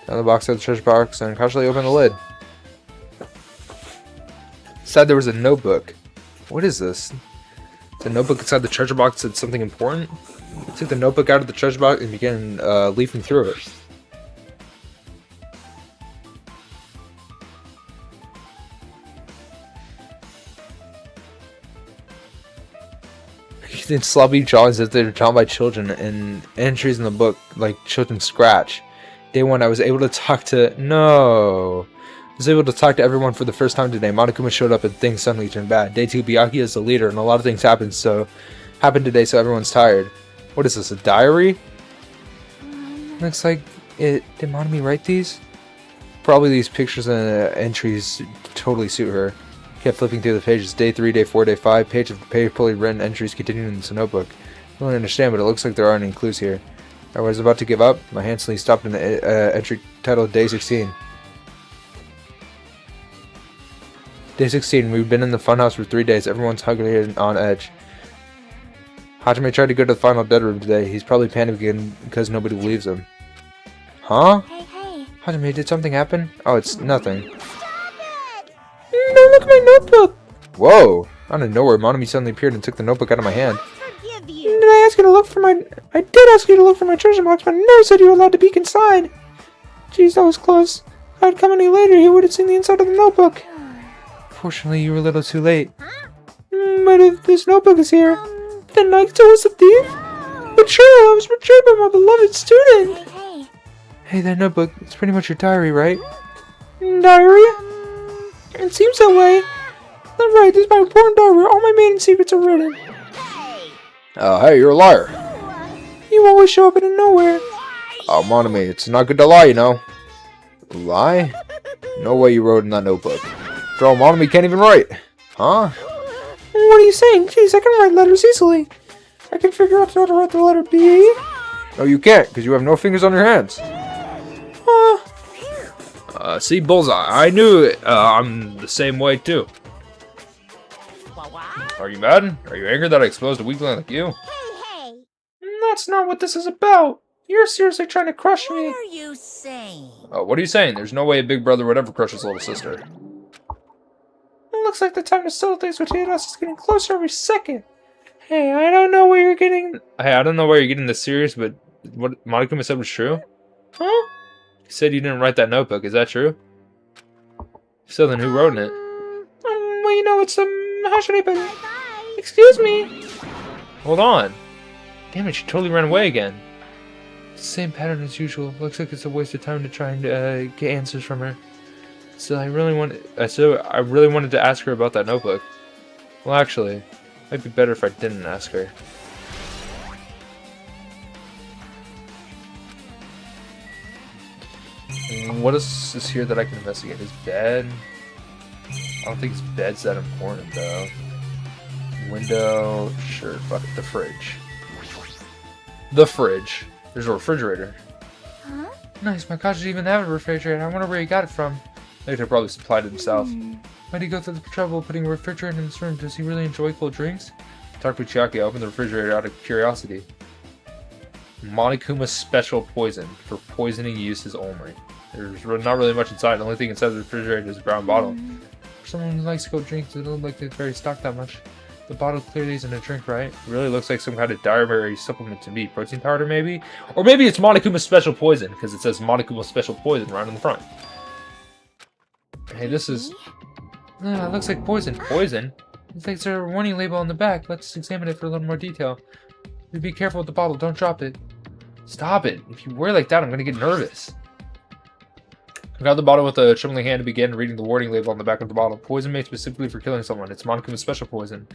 Down the box of the treasure box and cautiously open the lid. Inside there was a notebook. What is this? The notebook inside the treasure box said something important? I took the notebook out of the treasure box and began leafing through it. Then sloppy drawings that they're drawn by children and entries in the book like children scratch. Day 1, I was able to talk to... No! I was able to talk to everyone for the first time today. Monokuma showed up and things suddenly turned bad. Day 2, Byakuya is the leader and a lot of things happened today, so everyone's tired. What is this, a diary? Looks like it... Did Monami write these? Probably these pictures and entries totally suit her. Kept flipping through the pages. Day 3, Day 4, Day 5. Page of paperly written entries continuing in this notebook. I don't understand, but it looks like there aren't any clues here. I was about to give up. My hand suddenly stopped in the entry titled Day 16. Day 16. We've been in the funhouse for 3 days. Everyone's hungry and on edge. Hajime tried to go to the final dead room today. He's probably panicking because nobody believes him. Huh? Hey, hey. Hajime, did something happen? Oh, it's nothing. No, look at my notebook. Whoa! Out of nowhere, Monami suddenly appeared and took the notebook out of my hand. Forgive you. Did I ask you to look for my... I did ask you to look for my treasure box, but I never said you were allowed to peek inside. Jeez, that was close. If I'd come any later, you would have seen the inside of the notebook. Fortunately, you were a little too late. But if this notebook is here, then Nagito was the thief? But sure, I was betrayed by my beloved student. Hey, hey. Hey, that notebook, it's pretty much your diary, right? Diary? It seems that way. That's right, this is my important diary where all my maiden secrets are written. Hey, you're a liar. You always show up out of nowhere. Oh, Monami, it's not good to lie, you know. Lie? No way you wrote in that notebook. Girl, Monami can't even write. Huh? What are you saying? Jeez, I can write letters easily. I can figure out how to write the letter B. No, you can't, because you have no fingers on your hands. See, Bullseye, I knew it. I'm the same way, too. Are you mad? Are you angry that I exposed a weakling like you? Hey, That's not what this is about. You're seriously trying to crush What me. are you saying? Oh, what are you saying? There's no way a big brother would ever crush his little sister. It looks like the time to settle things between us is getting closer every second. Hey, I don't know where you're getting... Hey, I don't know why you're getting this serious, but what Monokuma said was true? Huh? He said you didn't write that notebook. Is that true? So then who wrote in it? Well, you know, it's, how should I put it? Excuse me. Hold on. Damn it, she totally ran away again. Same pattern as usual. Looks like it's a waste of time to try and get answers from her. So I really wanted to ask her about that notebook. Well, actually, it might be better if I didn't ask her. What else is here that I can investigate? His bed? I don't think his bed's that important, though. Window? Sure, fuck it. The fridge. The fridge. There's a refrigerator. Huh? Nice, my gosh, you even have a refrigerator. I wonder where he got it from. They could probably supplied it himself. Why'd he go through the trouble of putting a refrigerator in his room? Does he really enjoy cold drinks? Takuchiaki opened the refrigerator out of curiosity. Monokuma's special poison for poisoning uses only. There's not really much inside. The only thing inside the refrigerator is a brown bottle. For someone who likes cold drinks, it doesn't look like it's very stocked that much. The bottle clearly isn't a drink, right? It really looks like some kind of dietary supplement to me. Protein powder, maybe? Or maybe it's Monokuma's special poison, because it says Monokuma's special poison right on the front. Hey, this is... it looks like poison. Poison? It thinks there's a warning label on the back. Let's examine it for a little more detail. Be careful with the bottle. Don't drop it. Stop it. If you wear like that, I'm going to get nervous. I got the bottle with a trembling hand and began reading the warning label on the back of the bottle. Poison made specifically for killing someone. It's monicum of special poison.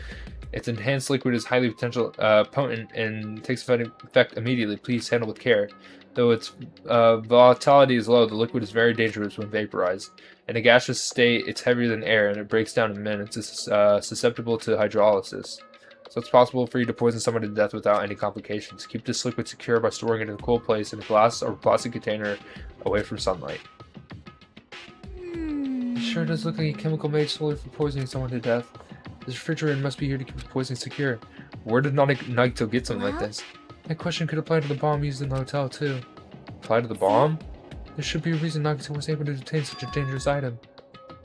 Its enhanced liquid is highly potent and takes effect immediately. Please handle with care. Though its volatility is low, the liquid is very dangerous when vaporized. In a gaseous state, it's heavier than air and it breaks down in minutes. It's susceptible to hydrolysis. So it's possible for you to poison someone to death without any complications. Keep this liquid secure by storing it in a cool place in a glass or plastic container away from sunlight. It sure does look like a chemical made solely for poisoning someone to death. This refrigerator must be here to keep the poison secure. Where did Nagito get something like this? That question could apply to the bomb used in the hotel, too. Apply to the bomb? There should be a reason Nagito was able to detain such a dangerous item.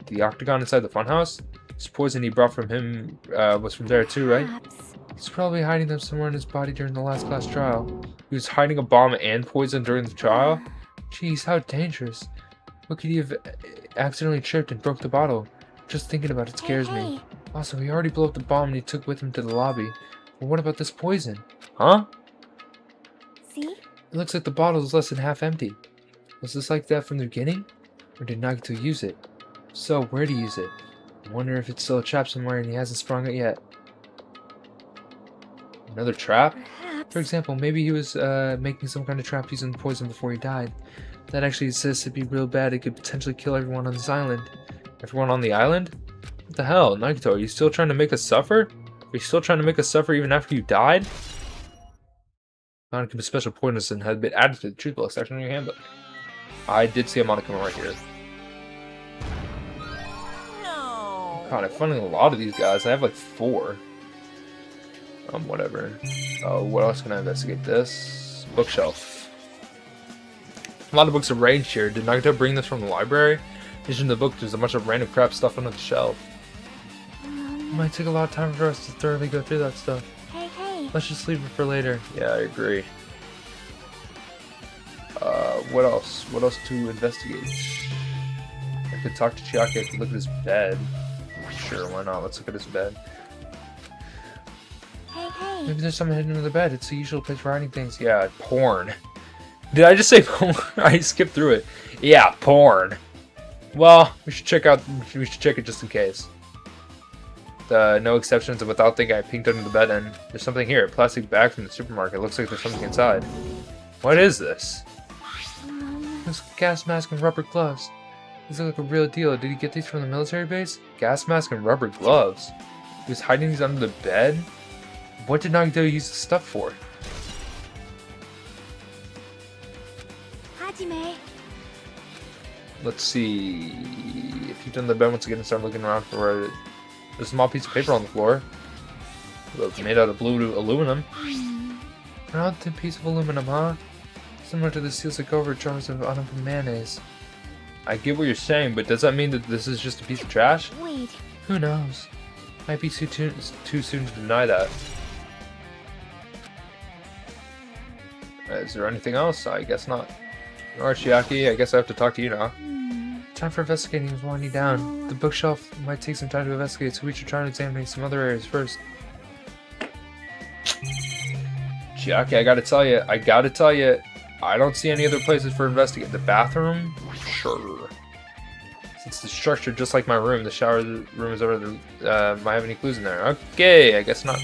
The octagon inside the funhouse? This poison he brought from him was from there, too, right? He's probably hiding them somewhere in his body during the last class trial. He was hiding a bomb and poison during the trial? Jeez, how dangerous. What could he have accidentally tripped and broke the bottle? Just thinking about it scares me. Also, he already blew up the bomb and he took with him to the lobby. But what about this poison? Huh? See? It looks like the bottle is less than half empty. Was this like that from the beginning? Or did Nagito use it? So, where to use it? I wonder if it's still a trap somewhere and he hasn't sprung it yet. Another trap? Perhaps. For example, maybe he was making some kind of trap using poison before he died. That actually exists. It'd be real bad. It could potentially kill everyone on this island. Everyone on the island? What the hell, Nagito? Are you still trying to make us suffer? Are you still trying to make us suffer even after you died? Monicum special poison had been added to the truth book section in your handbook. I did see a monicum right here. No. God, I'm finding a lot of these guys. I have like 4. Whatever. Oh, what else can I investigate? This bookshelf. A lot of books are arranged here. Did Nagito bring this from the library? In the book, there's a bunch of random crap stuff under the shelf. It might take a lot of time for us to thoroughly go through that stuff. Hey. Let's just leave it for later. Yeah, I agree. What else? What else to investigate? I could talk to Chiaki. I could look at his bed. Sure, why not? Let's look at his bed. Hey. Maybe there's something hidden under the bed. It's the usual place for hiding things. Yeah, porn. Did I just say porn? I skipped through it. Yeah, porn. Well, we should check it just in case. No exceptions, and without thinking, I peeked under the bed and there's something here. A plastic bag from the supermarket. Looks like there's something inside. What is this? This gas mask and rubber gloves. These look like a real deal. Did he get these from the military base? Gas mask and rubber gloves? He was hiding these under the bed? What did Nagito use the stuff for? Hajime. Let's see. If you've done the bed once again and start looking around for it. There's a small piece of paper on the floor. It's made out of blue aluminum. An odd thin piece of aluminum, huh? Similar to the seals that go over jars of unopened mayonnaise. I get what you're saying, but does that mean that this is just a piece of trash? Wait. Who knows? Might be too soon to deny that. Is there anything else? I guess not. Alright, Chiaki, I guess I have to talk to you now. Time for investigating is winding down. The bookshelf might take some time to investigate, so we should try and examine some other areas first. Chiaki, I gotta tell you, I don't see any other places for investigating. The bathroom? Sure. Since the structure just like my room, the shower room is over there. Might have any clues in there. Okay, I guess not.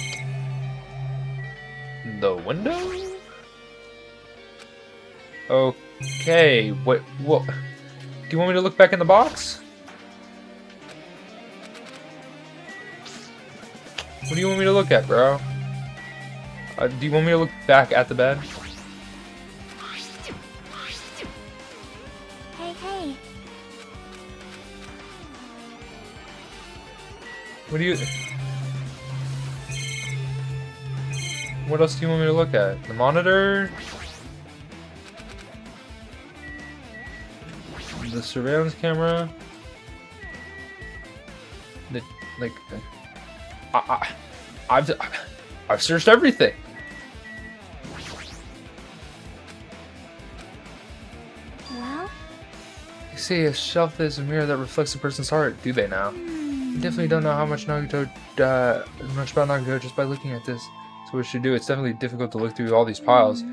The window? Okay, what? Do you want me to look back in the box? What do you want me to look at, bro? Do you want me to look back at the bed? Hey. What else do you want me to look at? The monitor? The surveillance camera? I've searched everything. Well? They say a shelf is a mirror that reflects a person's heart. Do they now? I definitely don't know how much about Nagito just by looking at this. So what we should do. It's definitely difficult to look through all these piles.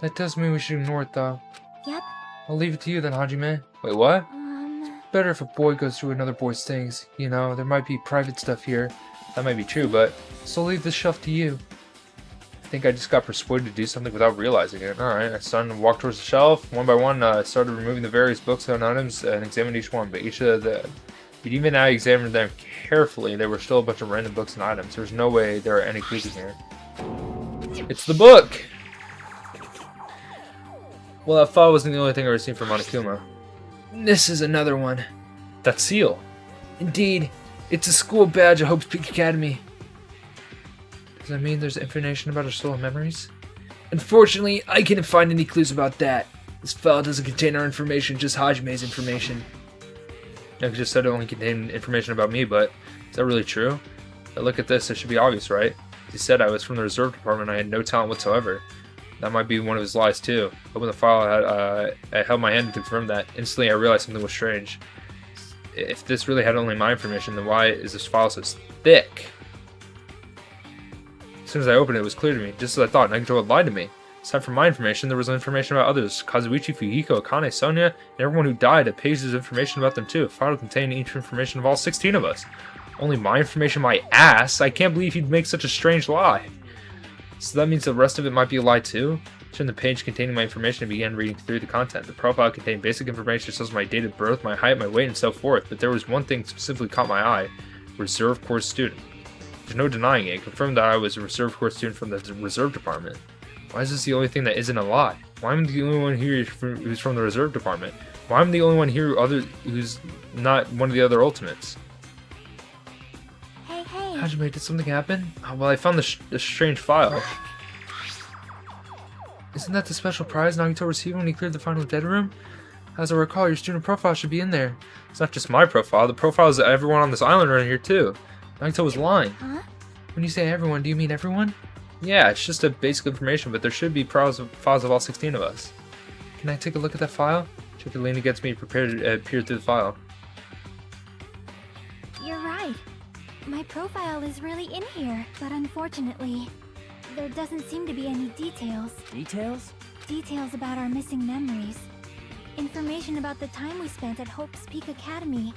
That does mean we should ignore it though. Yep. I'll leave it to you then, Hajime. Wait, what? Better if a boy goes through another boy's things. You know, there might be private stuff here. That might be true, but So I'll leave this shelf to you. I think I just got persuaded to do something without realizing it. Alright, I started to walk towards the shelf. One by one, I started removing the various books and items and examined each one. But even I examined them carefully, there were still a bunch of random books and items. There's no way there are any clues in here. It's the book! Well, that file wasn't the only thing I received from Monokuma. This is another one. That seal. Indeed, it's a school badge at Hope's Peak Academy. Does that mean there's information about our stolen memories? Unfortunately, I couldn't find any clues about that. This file doesn't contain our information, just Hajime's information. I just said it only contained information about me, but is that really true? I look at this, it should be obvious, right? He said I was from the reserve department, I had no talent whatsoever. That might be one of his lies too. Open the file, I held my hand to confirm that. Instantly I realized something was strange. If this really had only my information, then why is this file so thick? As soon as I opened it, it was clear to me. Just as I thought, Nagito had lied to me. Aside from my information, there was information about others. Kazuichi, Fujiko, Akane, Sonia, and everyone who died had pages of information about them too. A file containing each information of all 16 of us. Only my information, my ass? I can't believe he'd make such a strange lie. So that means the rest of it might be a lie too? I turned the page containing my information and began reading through the content. The profile contained basic information such as my date of birth, my height, my weight, and so forth, but there was one thing specifically caught my eye. Reserve Corps student. There's no denying it. It confirmed that I was a Reserve Corps student from the Reserve Department. Why is this the only thing that isn't a lie? Why am I the only one here who's from the Reserve Department? Why am I the only one here who's not one of the other Ultimates? Hey. Hajime, did something happen? Oh, well, I found this strange file. Isn't that the special prize Nagito received when he cleared the final dead room? As I recall, your student profile should be in there. It's not just my profile, the profiles of everyone on this island are in here too. Nagito was lying. Huh? When you say everyone, do you mean everyone? Yeah, it's just a basic information, but there should be files of all 16 of us. Can I take a look at that file? Check leaned against me, prepared to peer through the file. You're right. My profile is really in here, but unfortunately, there doesn't seem to be any details. Details? Details about our missing memories. Information about the time we spent at Hope's Peak Academy.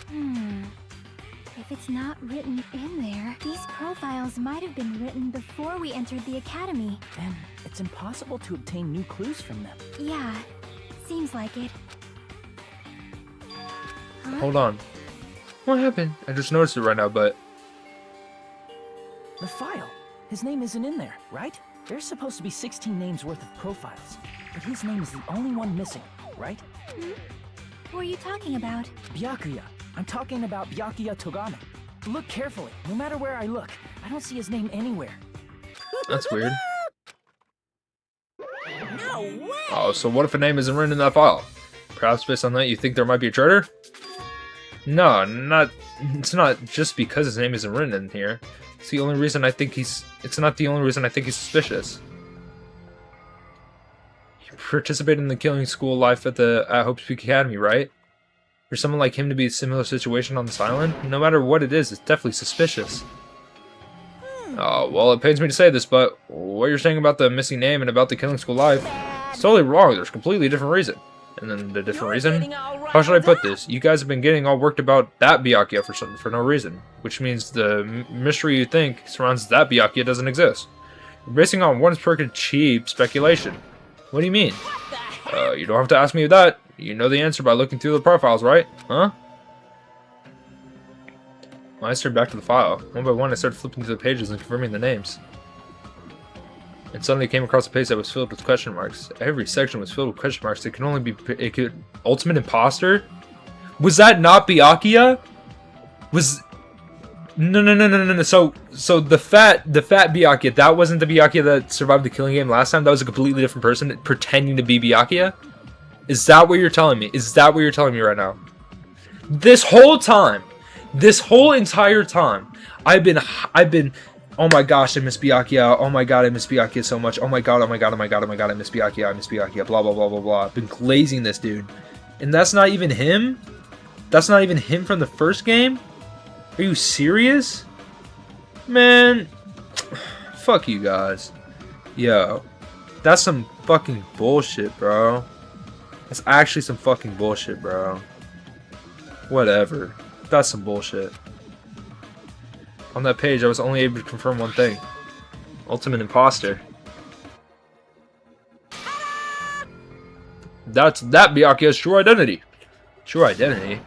If it's not written in there, these profiles might have been written before we entered the academy. Then it's impossible to obtain new clues from them. Yeah, seems like it. Huh? Hold on. What happened? I just noticed it right now, but... The file. His name isn't in there, right? There's supposed to be 16 names worth of profiles, but his name is the only one missing, right? Who are you talking about? Byakuya. I'm talking about Byakuya Togame. Look carefully. No matter where I look, I don't see his name anywhere. That's weird. No way! Oh, so what if a name isn't written in that file? Perhaps based on that you think there might be a traitor? No, it's not just because his name isn't written in here. It's the only reason I think it's not the only reason I think he's suspicious. You participated in the killing school life at Hope's Peak Academy, right? For someone like him to be in a similar situation on this island, no matter what it is, it's definitely suspicious. Oh, well, it pains me to say this, but what you're saying about the missing name and about the killing school life, it's totally wrong. There's a completely different reason. And then the different reason? How should I put this? You guys have been getting all worked about that Byakuya for no reason. Which means the mystery you think surrounds that Byakuya doesn't exist. You're basing on one freaking cheap speculation. What do you mean? You don't have to ask me that. You know the answer by looking through the profiles, right? Huh? Well, I turned back to the file. One by one, I started flipping through the pages and confirming the names. And suddenly I came across a page that was filled with question marks. Every section was filled with question marks. It could only be... Ultimate Imposter? Was that not Byakuya? Was... No. So the fat Byakuya, that wasn't the Byakuya that survived the killing game last time? That was a completely different person pretending to be Byakuya? Is that what you're telling me? Is that what you're telling me right now? This whole time, this whole entire time, I've been, oh my gosh, I miss Byakuya. Oh my god, I miss Byakuya so much. Oh my god, I miss Byakuya. Blah, blah, blah, blah, blah. I've been glazing this dude. And that's not even him? That's not even him from the first game? Are you serious? Man, fuck you guys. Yo, that's some fucking bullshit, bro. That's actually some fucking bullshit, bro. Whatever. That's some bullshit. On that page, I was only able to confirm one thing. Ultimate imposter. That Byakuya's true identity. True identity?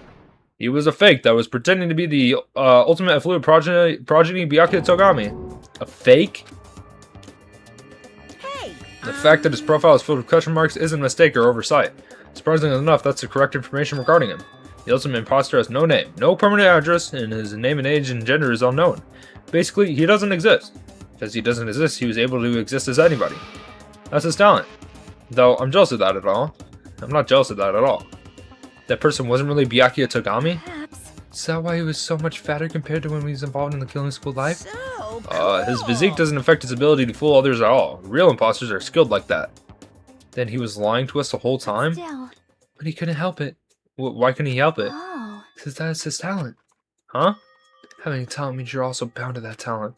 He was a fake that was pretending to be the ultimate affluent progeny Byakuya Togami. A fake? Hey, The fact that his profile is filled with question marks isn't a mistake or oversight. Surprisingly enough, that's the correct information regarding him. The ultimate imposter has no name, no permanent address, and his name and age and gender is unknown. Basically, he doesn't exist. Because he doesn't exist, he was able to exist as anybody. That's his talent. Though, I'm jealous of that at all. I'm not jealous of that at all. That person wasn't really Byakuya Togami? Perhaps. Is that why he was so much fatter compared to when he was involved in the killing school life? so His physique doesn't affect his ability to fool others at all. Real imposters are skilled like that. Then he was lying to us the whole time? Still. But he couldn't help it. Why couldn't he help it? Oh. Because that's his talent. Huh? Having a talent means you're also bound to that talent.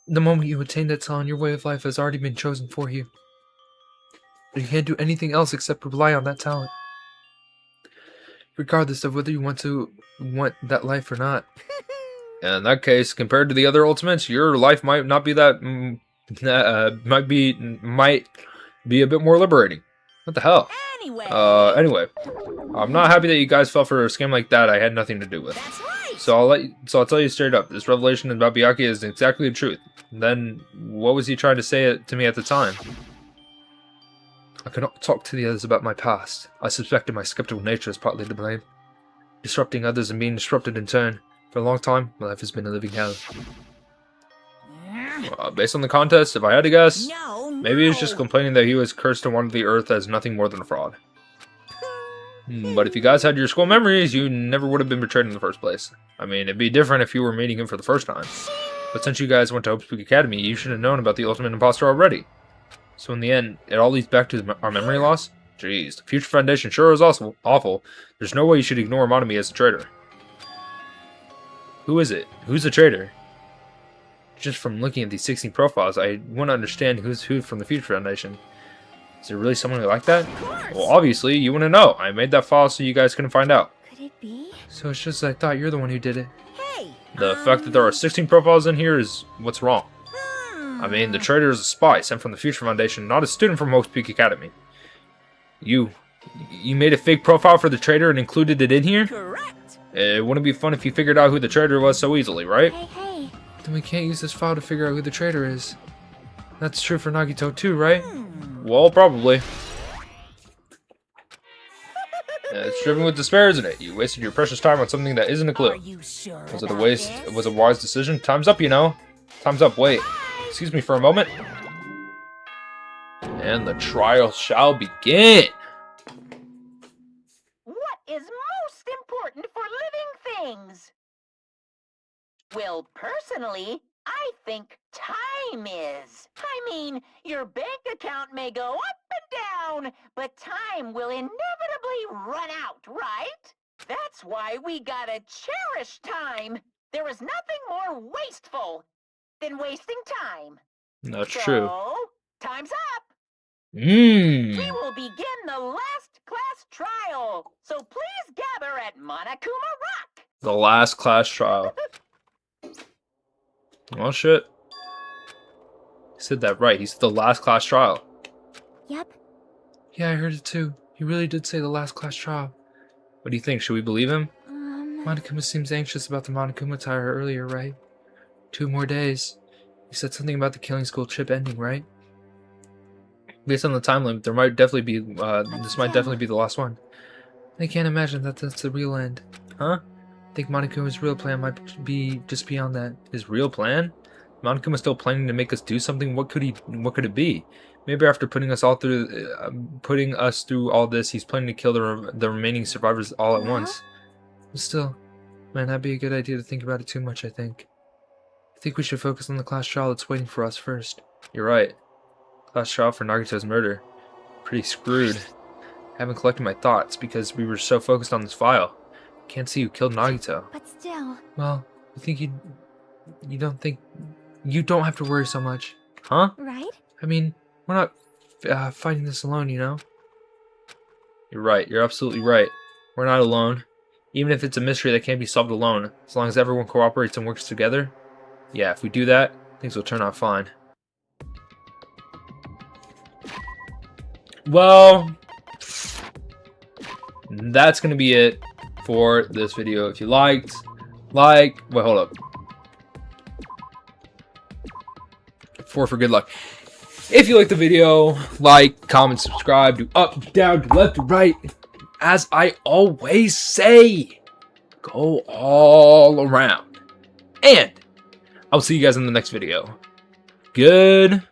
The moment you attain that talent, your way of life has already been chosen for you. You can't do anything else except rely on that talent. Regardless of whether you want that life or not. In that case, compared to the other ultimates, your life might not be that. Might be a bit more liberating. What the hell? anyway. Anyway, I'm not happy that you guys fell for a scam like that. I had nothing to do with. That's right. So I'll tell you straight up. This revelation about Byakuya is exactly the truth. Then what was he trying to say to me at the time? I could not talk to the others about my past. I suspected my skeptical nature is partly to blame. Disrupting others and being disrupted in turn. For a long time, my life has been a living hell. Based on the contest, if I had to guess, No, maybe he was just no. complaining that he was cursed and wanted the Earth as nothing more than a fraud. But if you guys had your school memories, you never would have been betrayed in the first place. I mean, it'd be different if you were meeting him for the first time. But since you guys went to Hope's Peak Academy, you should have known about the Ultimate Imposter already. So in the end, it all leads back to our memory loss? Jeez, the Future Foundation sure is awful. There's no way you should ignore Monami as a traitor. Who is it? Who's the traitor? Just from looking at these 16 profiles, I want to understand who's who from the Future Foundation. Is there really someone like that? Well, obviously, you want to know. I made that file so you guys couldn't find out. Could it be? So it's just I thought you're the one who did it. Hey. The fact that there are 16 profiles in here is what's wrong. I mean, the traitor is a spy sent from the Future Foundation, not a student from Hope's Peak Academy. You made a fake profile for the traitor and included it in here? Correct. It wouldn't be fun if you figured out who the traitor was so easily, right? Hey, hey. Then we can't use this file to figure out who the traitor is. That's true for Nagito too, right? Well, probably. It's driven with despair, isn't it? You wasted your precious time on something that isn't a Are clue. you sure? Was it a about waste? this? Was it a wise decision? Time's up, you know. Time's up. Wait. Excuse me for a moment. And the trial shall begin. What is most important for living things? Well, personally, I think time is. I mean, your bank account may go up and down, but time will inevitably run out, right? That's why we gotta cherish time. There is nothing more wasteful than wasting time. That's so, true. Time's up. We Mmm. will begin the last class trial. So please gather at Monokuma Rock. The last class trial. Oh shit. He said that right. He said the last class trial. Yep. Yeah, I heard it too. He really did say the last class trial. What do you think? Should we believe him? Monokuma seems anxious about the Monokuma tire earlier, right? 2 more days. You said something about the killing school chip ending, right? Based on the time limit, there might definitely be. This might definitely be the last one. I can't imagine that that's the real end. Huh? I think Monokuma's real plan might be just beyond that. His real plan? Monokuma's still planning to make us do something. What could it be? Maybe after putting us through all this, he's planning to kill the remaining survivors all at once. But still, man, that'd be a good idea to think about it too much, I think. I think we should focus on the class trial that's waiting for us first. You're right. Class trial for Nagito's murder. Pretty screwed. I haven't collected my thoughts because we were so focused on this file. Can't see who killed Nagito. But still. Well, I think you don't have to worry so much. Huh? Right? I mean, we're not fighting this alone, you know? You're right. You're absolutely right. We're not alone. Even if it's a mystery that can't be solved alone, as long as everyone cooperates and works together, yeah, if we do that, things will turn out fine. Well, that's going to be it for this video. If you liked, wait, hold up. For good luck. If you liked the video, like, comment, subscribe, do up, down, do left, do right. As I always say, go all around. And I'll see you guys in the next video. Good